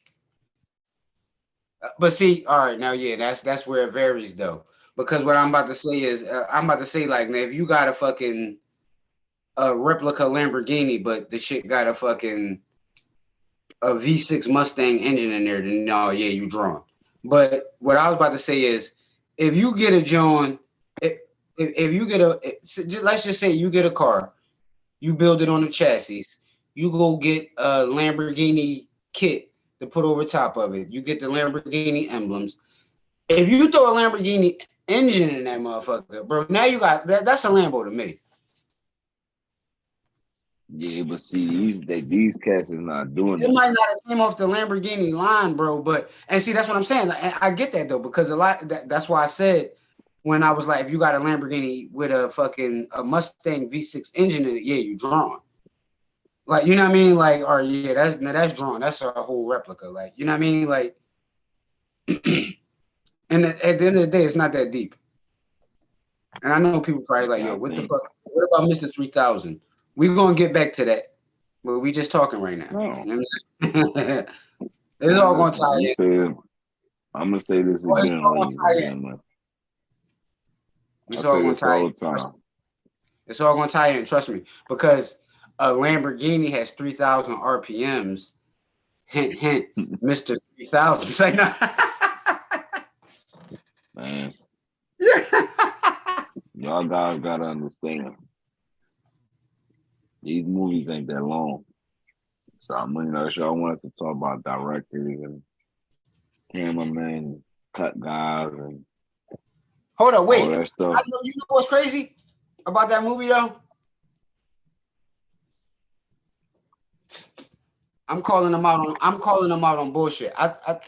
but see, all right, now yeah, that's where it varies though, because what I'm about to say is, I'm about to say like, now if you got a fucking a replica Lamborghini, but the shit got a fucking a V6 Mustang engine in there, then no, yeah, you drawn. But what I was about to say is, if you get a John, if you get let's just say you get a car, you build it on the chassis, you go get a Lamborghini kit to put over top of it. You get the Lamborghini emblems. If you throw a Lamborghini engine in that motherfucker, bro, now you got that's a Lambo to me. Yeah, but see, these cats is not doing It that. might not have came off the Lamborghini line, bro, but and see that's what I'm saying. And I get that though because a lot that's why I said when I was like, if you got a Lamborghini with a fucking a Mustang V6 engine in it, yeah, you drawn. Like you know what I mean? Like, or yeah, that's drawn. That's a whole replica. Like you know what I mean? Like, and at the end of the day, it's not that deep. And I know people probably like, Yeah, yo, I what the think fuck? What about Mr. 3000? We're gonna get back to that, but we just talking right now. no. You know what I'm saying? It's Man, all gonna listen, tie in. I'm gonna say this It's again, all gonna ladies and tie in. gentlemen. I It's all say gonna this tie in. all the time. It's all gonna tie in. Trust me, because a Lamborghini has 3,000 RPMs. Hint, hint, Mr. 3000. Say no. Man, Yeah. y'all guys gotta understand. These movies ain't that long. So I mean, if y'all want us to talk about directors and cameramen, cut guys, and Hold up, all wait. that stuff. I know you know what's crazy about that movie though. I'm calling them out on. I'm calling them out on bullshit. I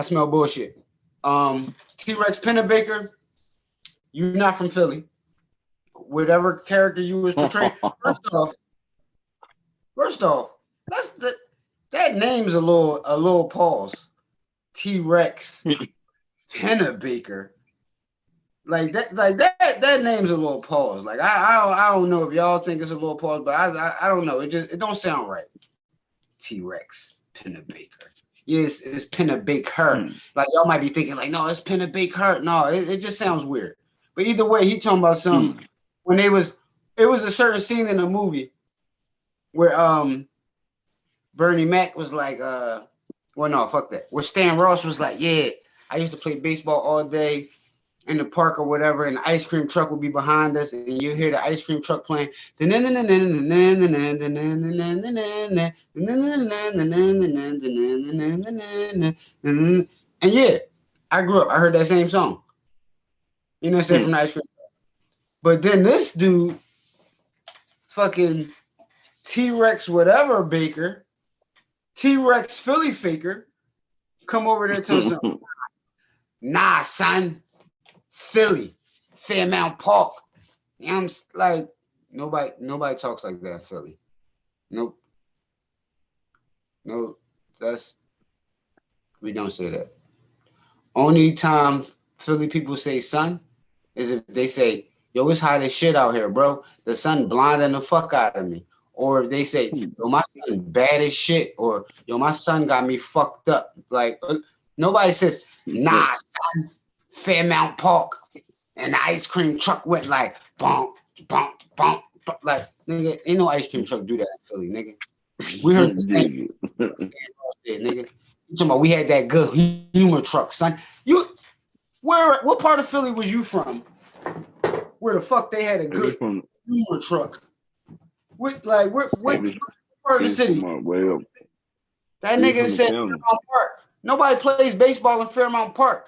smell bullshit. T-Rex Pennebaker, you're not from Philly. Whatever character you was portraying. First off, that name's a little pause. T-Rex Pennebaker. That name's a little pause. Like I don't know if y'all think it's a little pause, but I don't know. It don't sound right. T-Rex Pennebaker. Yes, it's Pennebaker. Like y'all might be thinking like, no, it's Pennebaker. No, it just sounds weird. But either way, he talking about some when it was a certain scene in the movie where Bernie Mac was like well no, fuck that. Where Stan Ross was like, yeah, I used to play baseball all day in the park or whatever, and the ice cream truck would be behind us, and you hear the ice cream truck playing. And yeah, I grew up. I heard that same song. You know what I'm saying, from the ice cream truck. But then this dude, fucking T-Rex whatever Baker, T-Rex Philly Faker, come over there to something. Nah, son. Philly, Fairmount Park. I'm like, nobody talks like that in Philly. Nope. No, we don't say that. Only time Philly people say son is if they say, yo, it's hot as shit out here, bro. The sun blinding the fuck out of me. Or if they say, yo, my son bad as shit, or yo, my son got me fucked up. Like nobody says, nah, son, Fairmount Park. And the ice cream truck went like bonk, bonk, bonk, bonk. Like, nigga, ain't no ice cream truck do that in Philly, nigga. We heard the same nigga. You talking about we had that good humor truck, son. What part of Philly was you from? Where the fuck they had a good humor truck? What part of the city? That nigga said Fairmount Park. Nobody plays baseball in Fairmount Park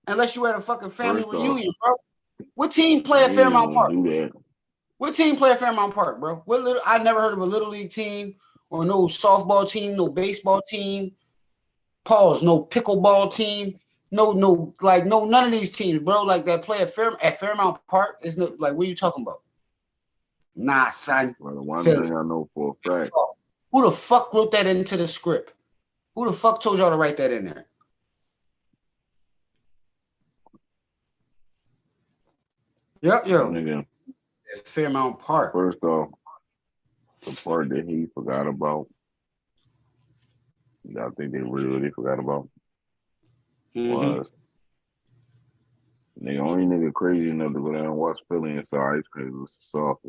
unless you at a fucking family reunion, bro. What team play at Fairmount Park? What team play at Fairmount Park, bro? I never heard of a little league team or no softball team, no baseball team. Pause. No pickleball team. No, none of these teams, bro. Like that play at Fairmount Park is no like. What are you talking about? Nah, son. Well, the one thing I know for a fact. Who the fuck wrote that into the script? Who the fuck told y'all to write that in there? Yep. Nigga, Fairmount Park. First off, the part that he forgot about, I think they really forgot about, was the only nigga crazy enough to go down and watch Philly and sell ice cream was soft.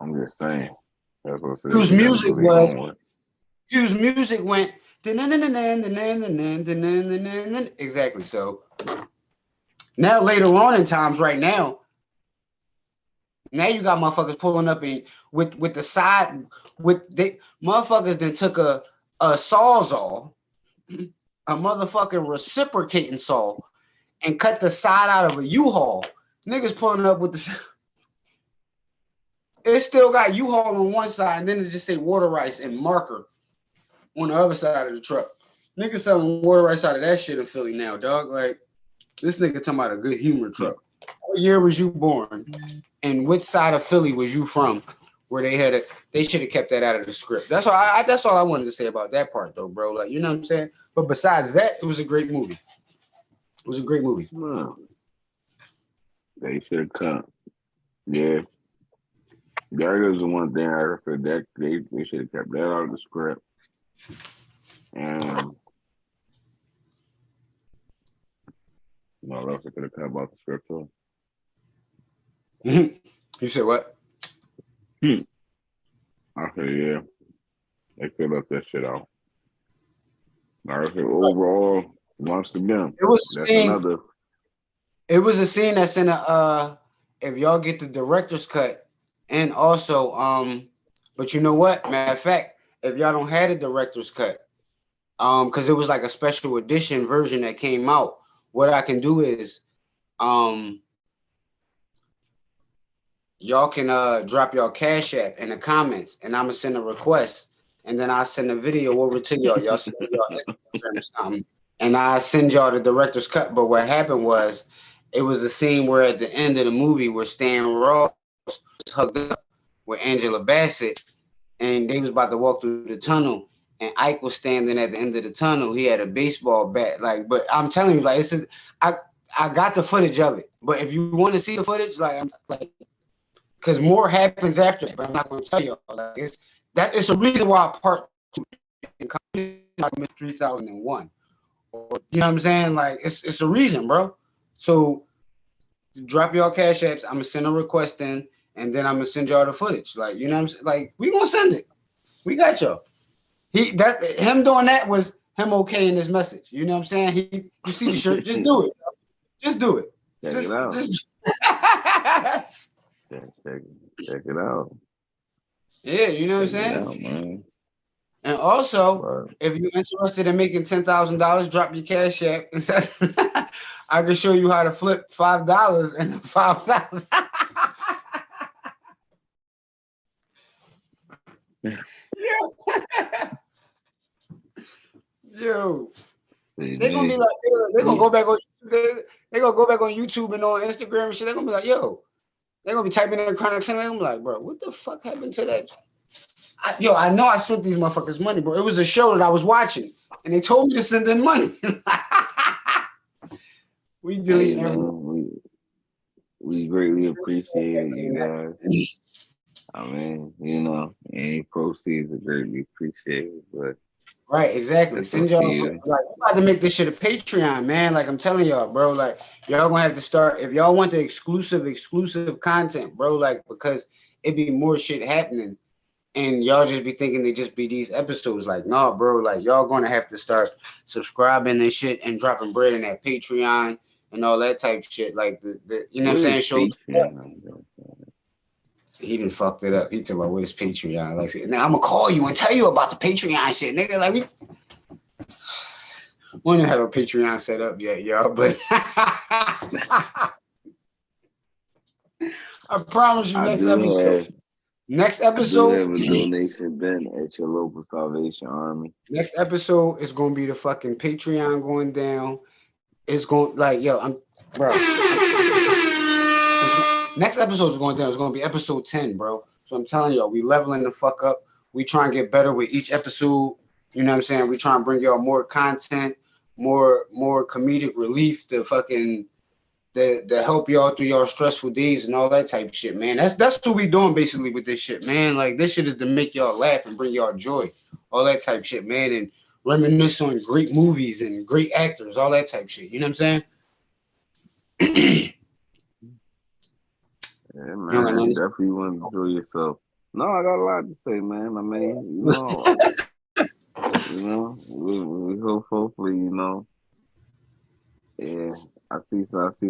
I'm just saying. That's what I said. Whose music went. Exactly. So now later on in times, right now you got motherfuckers pulling up in with the side motherfuckers then took a sawzall, a motherfucking reciprocating saw, and cut the side out of a U-Haul. Niggas pulling up with the. It still got U-Haul on one side, and then it just say water rice and marker on the other side of the truck. Niggas selling water rice out of that shit in Philly now, dog. Like, this nigga talking about a good humor truck. What year was you born? And which side of Philly was you from? Where they should have kept that out of the script. That's all I wanted to say about that part, though, bro. Like, you know what I'm saying? But besides that, it was a great movie. It was a great movie. They should have cut. Yeah. That was the one thing I said that they should have kept that out of the script. And no, else I could have cut about the script too. You said what? I said, yeah. They could have left that shit out. I said, overall, once again, it was a scene that's in if y'all get the director's cut, and also but you know what? Matter of fact, if y'all don't have the director's cut, because it was like a special edition version that came out, what I can do is y'all can drop y'all Cash App in the comments, and I'm gonna send a request, and then I send a video over to y'all. Y'all send y'all Instagram or something, and I send y'all the director's cut. But what happened was, it was a scene where at the end of the movie, where Stan Ross was hugged up with Angela Bassett, and they was about to walk through the tunnel, and Ike was standing at the end of the tunnel. He had a baseball bat, like. But I'm telling you, like, I I got the footage of it. But if you want to see the footage, like, I'm like, because more happens after that, but I'm not going to tell you all that. It's a reason why part two in 3001, or you know what I'm saying? Like, it's a reason, bro. So drop y'all Cash Apps. I'm gonna send a request in, and then I'm gonna send y'all the footage. Like, you know what I'm saying? Like, we gonna send it. We got y'all. Him doing that was him okaying this message. You know what I'm saying? You see the shirt, just do it. Just do it. Check it out. Check it out. Yeah, you know what I'm saying? Out, man. And also, if you're interested in making $10,000, drop your Cash App. I can show you how to flip $5 into 5,000. Yo, they're gonna be like, they're gonna go back on, they're gonna go back on YouTube and on Instagram and shit. They're gonna be like, yo, they're gonna be typing in Chronic Center. I'm like, bro, what the fuck happened to that? I know I sent these motherfuckers money, bro. It was a show that I was watching, and they told me to send them money. We delete everything. We greatly appreciate you guys. I mean, you know, any proceeds are greatly appreciated. But right, exactly. Send y'all, like, we're about to make this shit a Patreon, man. Like, I'm telling y'all, bro. Like, y'all gonna have to start if y'all want the exclusive content, bro. Like, because it be more shit happening. And y'all just be thinking they just be these episodes. Like, nah, bro. Like, y'all gonna have to start subscribing and shit and dropping bread in that Patreon and all that type shit. Like the you know what I'm saying? Show. He done fucked it up. He talking about what is Patreon. Like, now I'm gonna call you and tell you about the Patreon shit, nigga. Like, we don't have a Patreon set up yet, y'all. But I promise you, next episode. Next episode, have a donation bin at your local Salvation Army. Next episode is gonna be the fucking Patreon going down. It's going like, yo, bro. Next episode is going down. It's gonna be episode 10, bro. So I'm telling y'all, we leveling the fuck up. We try and get better with each episode. You know what I'm saying? We try and bring y'all more content, more comedic relief to fucking to help y'all through y'all stressful days and all that type of shit, man. That's what we doing basically with this shit, man. Like, this shit is to make y'all laugh and bring y'all joy, all that type of shit, man, and reminisce on great movies and great actors, all that type of shit. You know what I'm saying? Yeah, man, you definitely want to enjoy yourself. No, I got a lot to say, man. I mean, we hope, hopefully, yeah, I see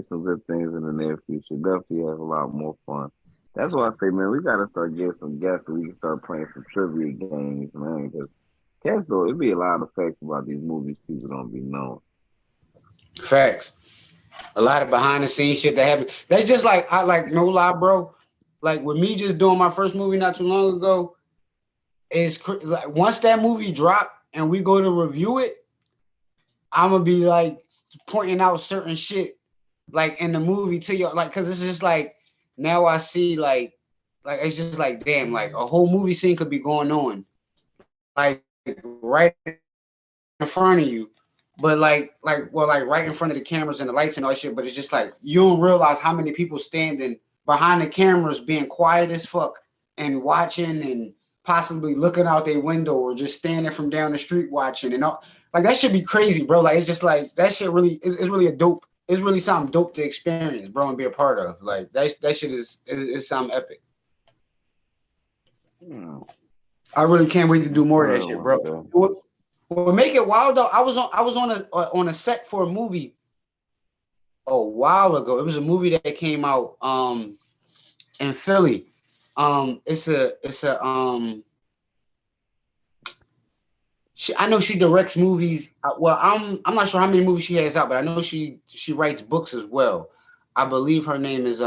some good things in the near future. Definitely have a lot more fun. That's why I say, man, we gotta start getting some guests so we can start playing some trivia games, man. Because cats, though, it'd be a lot of facts about these movies people don't be knowing. Facts. A lot of behind the scenes shit that happened. That's just like, I like, no lie, bro. Like, with me just doing my first movie not too long ago, is like, once that movie dropped and we go to review it, I'm gonna be like pointing out certain shit like in the movie to you, like, because it's just like, now I see like it's just like, damn, like a whole movie scene could be going on like right in front of you, but like right in front of the cameras and the lights and all that shit. But it's just like, you don't realize how many people standing behind the cameras being quiet as fuck and watching and possibly looking out their window or just standing from down the street watching and all. Like, that should be crazy, bro. Like, it's just like, that shit really it's really a dope. It's really something dope to experience, bro, and be a part of. Like, that shit is something epic. I really can't wait to do more of that shit, bro. What make it wild though? I was on a set for a movie a while ago. It was a movie that came out in Philly. I know she directs movies. Well, I'm not sure how many movies she has out, but I know she writes books as well. I believe her name is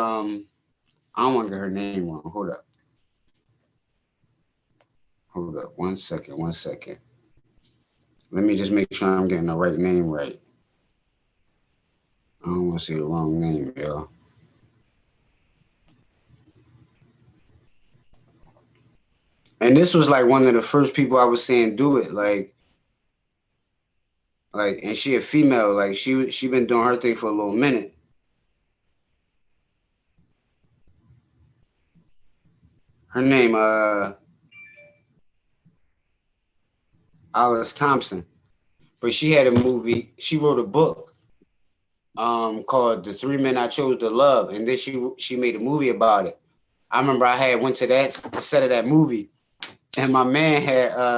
I don't want to get her name wrong. Hold up. Hold up. 1 second. 1 second. Let me just make sure I'm getting the right name right. I don't want to say the wrong name, y'all. And this was like one of the first people I was saying do it. And she a female. Like she been doing her thing for a little minute. Her name Alice Thompson. But she had a movie. She wrote a book called The Three Men I Chose to Love, and then she made a movie about it. I remember I had went to that set of that movie, and my man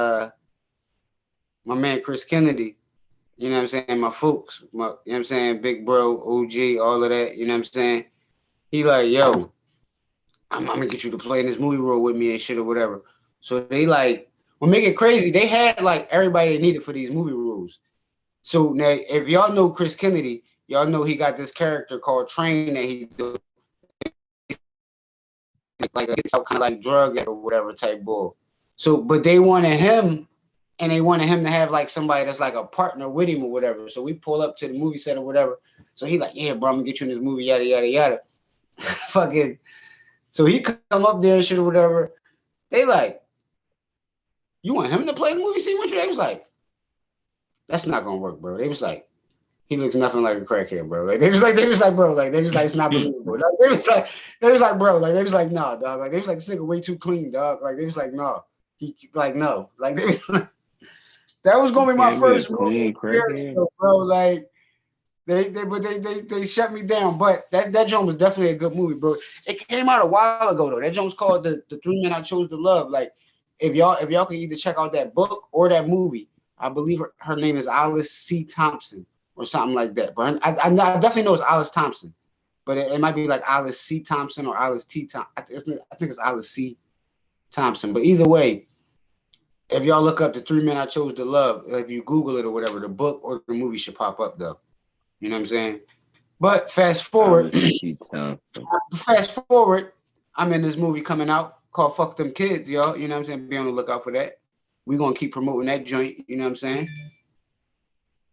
Chris Kennedy. You know what I'm saying? My folks, you know what I'm saying? Big bro, OG, all of that. You know what I'm saying? He like, yo, I'm gonna get you to play in this movie role with me and shit or whatever. So they like, well, make it crazy. They had like everybody they needed for these movie roles. So now, if y'all know Chris Kennedy, y'all know he got this character called Train that he do like a kind of like drug or whatever type bull. So, but they wanted him, and they wanted him to have like somebody that's like a partner with him or whatever. So we pull up to the movie set or whatever. So he like, yeah, bro, I'm gonna get you in this movie, yada yada yada. Fucking. So he come up there and shit or whatever. They like, you want him to play the movie scene with you? They was like, that's not gonna work, bro. They was like, he looks nothing like a crackhead, bro. Like they was like, bro, like they was like, it's not believable. Like, they was like, bro, like they was like, nah, dog. Like they was like, this nigga way too clean, dog. Like they was like, no, he like no, like they was like, that was gonna be my Can't be a first movie clean experience, crackhead. bro. Like they shut me down, but that joint was definitely a good movie, bro. It came out a while ago though. That joint was called the Three Men I Chose to Love. Like if y'all can either check out that book or that movie, I believe her name is Alice C. Thompson or something like that. But I definitely know it's Alice Thompson, but it might be like Alice C. Thompson or Alice T. Thompson. I think it's Alice C. Thompson. But either way, if y'all look up the Three Men I Chose to Love, if you Google it or whatever, the book or the movie should pop up though. You know what I'm saying? But Alice T. Thompson. fast forward, I'm in this movie coming out called Fuck Them Kids, y'all. You know what I'm saying? Be on the lookout for that. We're gonna keep promoting that joint, you know what I'm saying?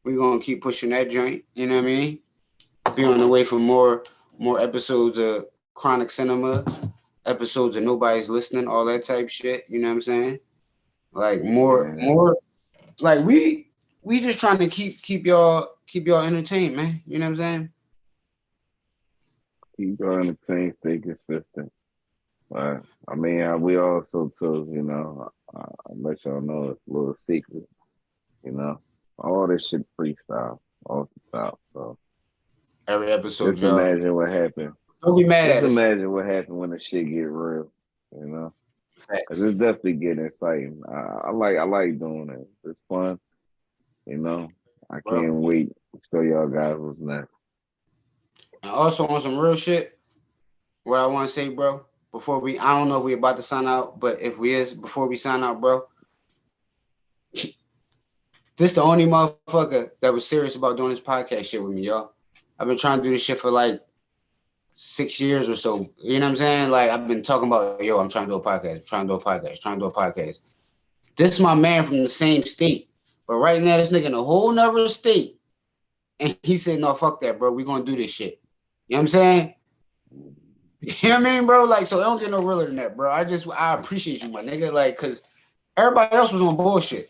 We're gonna keep pushing that joint, you know what I mean? Be on the way for more episodes of Chronic Cinema, episodes of Nobody's Listening, all that type shit, you know what I'm saying? Like Yeah. more like we just trying to keep y'all entertained, man. You know what I'm saying? Keep going the same, stay consistent. But I mean, we also too, I'll let y'all know it's a little secret, you know. All this shit freestyle off the top. So Every episode, just y'all. imagine what happened. Don't be mad Just at us. imagine what happened when the shit get real, you know. Cause Facts. it's definitely getting exciting. I like doing it. It's fun, you know. I Bro. can't wait to show y'all guys what's next. And also on some real shit, what I want to say, bro, before I don't know if we about to sign out, but if we is, before we sign out, bro, this the only motherfucker that was serious about doing this podcast shit with me, y'all. I've been trying to do this shit for like 6 years or so. You know what I'm saying? Like I've been talking about, yo, I'm trying to do a podcast, trying to do a podcast, trying to do a podcast. This is my man from the same state, but right now this nigga in a whole nother state, and he said, no, fuck that, bro. We gonna do this shit. You know what I'm saying? You know what I mean, bro? Like, so it don't get no realer than that, bro. I appreciate you, my nigga. Like, cause everybody else was on bullshit.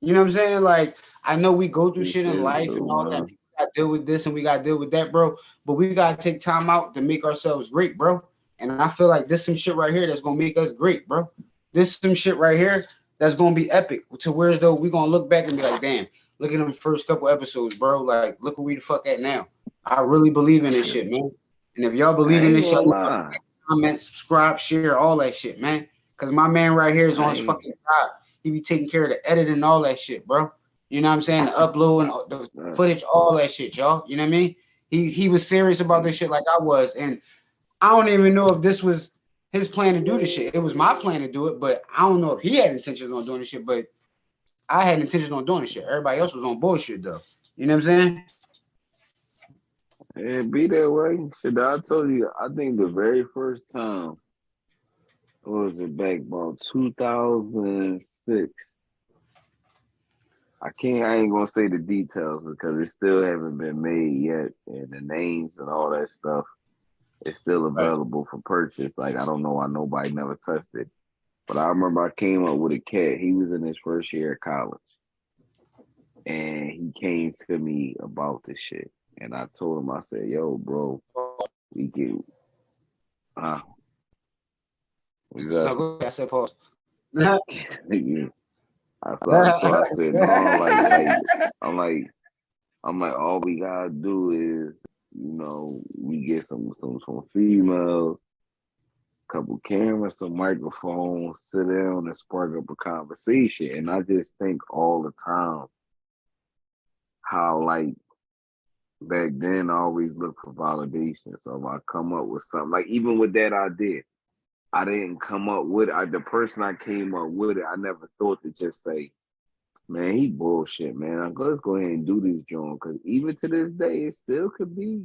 You know what I'm saying? Like, I know we go through shit in Appreciate it life and too, all that. man. People got to deal with this and we got to deal with that, bro. But we got to take time out to make ourselves great, bro. And I feel like this some shit right here that's gonna make us great, bro. This some shit right here that's gonna be epic. To where as though we gonna look back and be like, damn, look at them first couple episodes, bro. Like, look where we the fuck at now. I really believe in this shit, man. And if y'all I believe in ain't this shit, gonna lie. comment, subscribe, share, all that shit, man. Cause my man right here is on I his ain't. fucking job. He be taking care of the editing and all that shit, bro. You know what I'm saying? The upload and the footage, all that shit, y'all. You know what I mean? He was serious about this shit like I was, and I don't even know if this was his plan to do this shit. It was my plan to do it, but I don't know if he had intentions on doing this shit. But I had intentions on doing this shit. Everybody else was on bullshit though. You know what I'm saying? It be that way. Shit, I told you, I think the very first time, what was it, back about 2006? I ain't gonna say the details because it still haven't been made yet, and the names and all that stuff is still Right. available for purchase. Like, I don't know why nobody never touched it. But I remember I came up with a cat. He was in his first year of college. And he came to me about this shit. And I told him, I said, yo, bro, we get uh we got No, go ahead. I said pause. yeah. I said, no, I'm like, all we gotta do is, we get some females, couple cameras, some microphones, sit down and spark up a conversation. And I just think all the time how like back then I always look for validation. So if I come up with something, like even with that idea, I didn't come up with the person I came up with it. I never thought to just say, man, he bullshit, man. Let's go ahead and do this joint. Cause even to this day, it still could be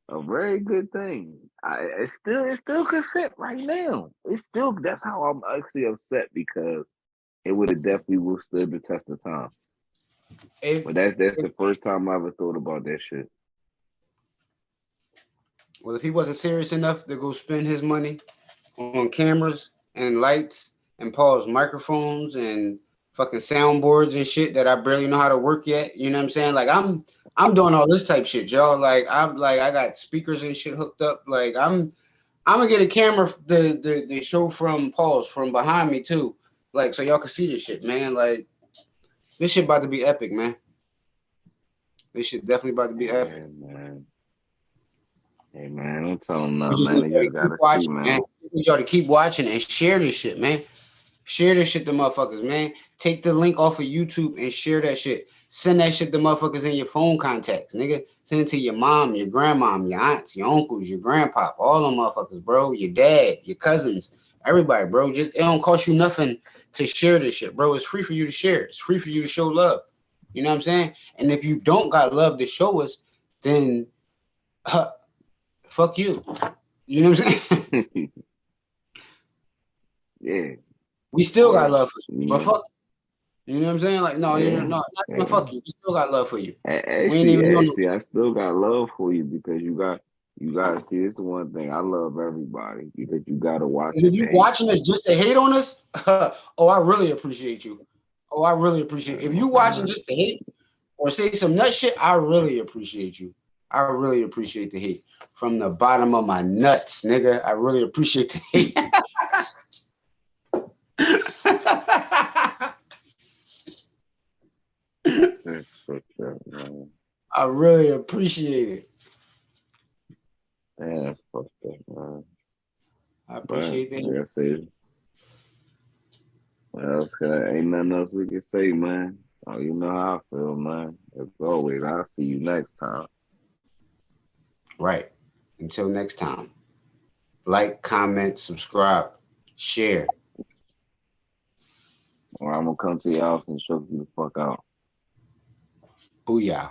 a very good thing. It still could fit right now. It's still that's how I'm actually upset because it would have definitely withstood the test of time. If, But that's if the first time I ever thought about that shit. well, if he wasn't serious enough to go spend his money on cameras and lights and pause microphones and fucking soundboards and shit that I barely know how to work yet. You know what I'm saying? Like I'm doing all this type shit, y'all. Like I got speakers and shit hooked up. Like I'm gonna get a camera the show from pause from behind me too. Like so y'all can see this shit, man. Like this shit about to be epic, man. This shit definitely about to be epic. Yeah, man. Hey man, don't tell them We nothing, just man. need They y'all just to keep gotta see, watching, man. man. We need y'all to keep watching and share this shit, man. Share this shit to motherfuckers, man. Take the link off of YouTube and share that shit. Send that shit to motherfuckers in your phone contacts, nigga. Send it to your mom, your grandmom, your aunts, your uncles, your grandpa, all them motherfuckers, bro. Your dad, your cousins, everybody, bro. Just it don't cost you nothing to share this shit, bro. It's free for you to share. It's free for you to show love. You know what I'm saying? And if you don't got love to show us, then fuck you. You know what I'm saying? Yeah, We of still got course. love for you, but fuck. You know what I'm saying? Like, no, Yeah, not even yeah. fuck you. We still got love for you. We ain't Actually, even doing no I still got love for you because you got to see. It's the one thing I love everybody because you got to watch because if it you to hate. watching us just to hate on us, oh, I really appreciate you. Oh, I really appreciate if you watching just to hate or say some nut shit, I really appreciate you. I really appreciate the hate from the bottom of my nuts, nigga. I really appreciate the hate. That's fucked up, man. I really appreciate it. Man, that's fucked up, man. I But appreciate the like hate. I said, what else ain't nothing else we can say, man. Oh, you know how I feel, man. As always, I'll see you next time. Right. Until next time. Like, comment, subscribe, share. Or I'm gonna come to your house and choke you the fuck out. Booyah.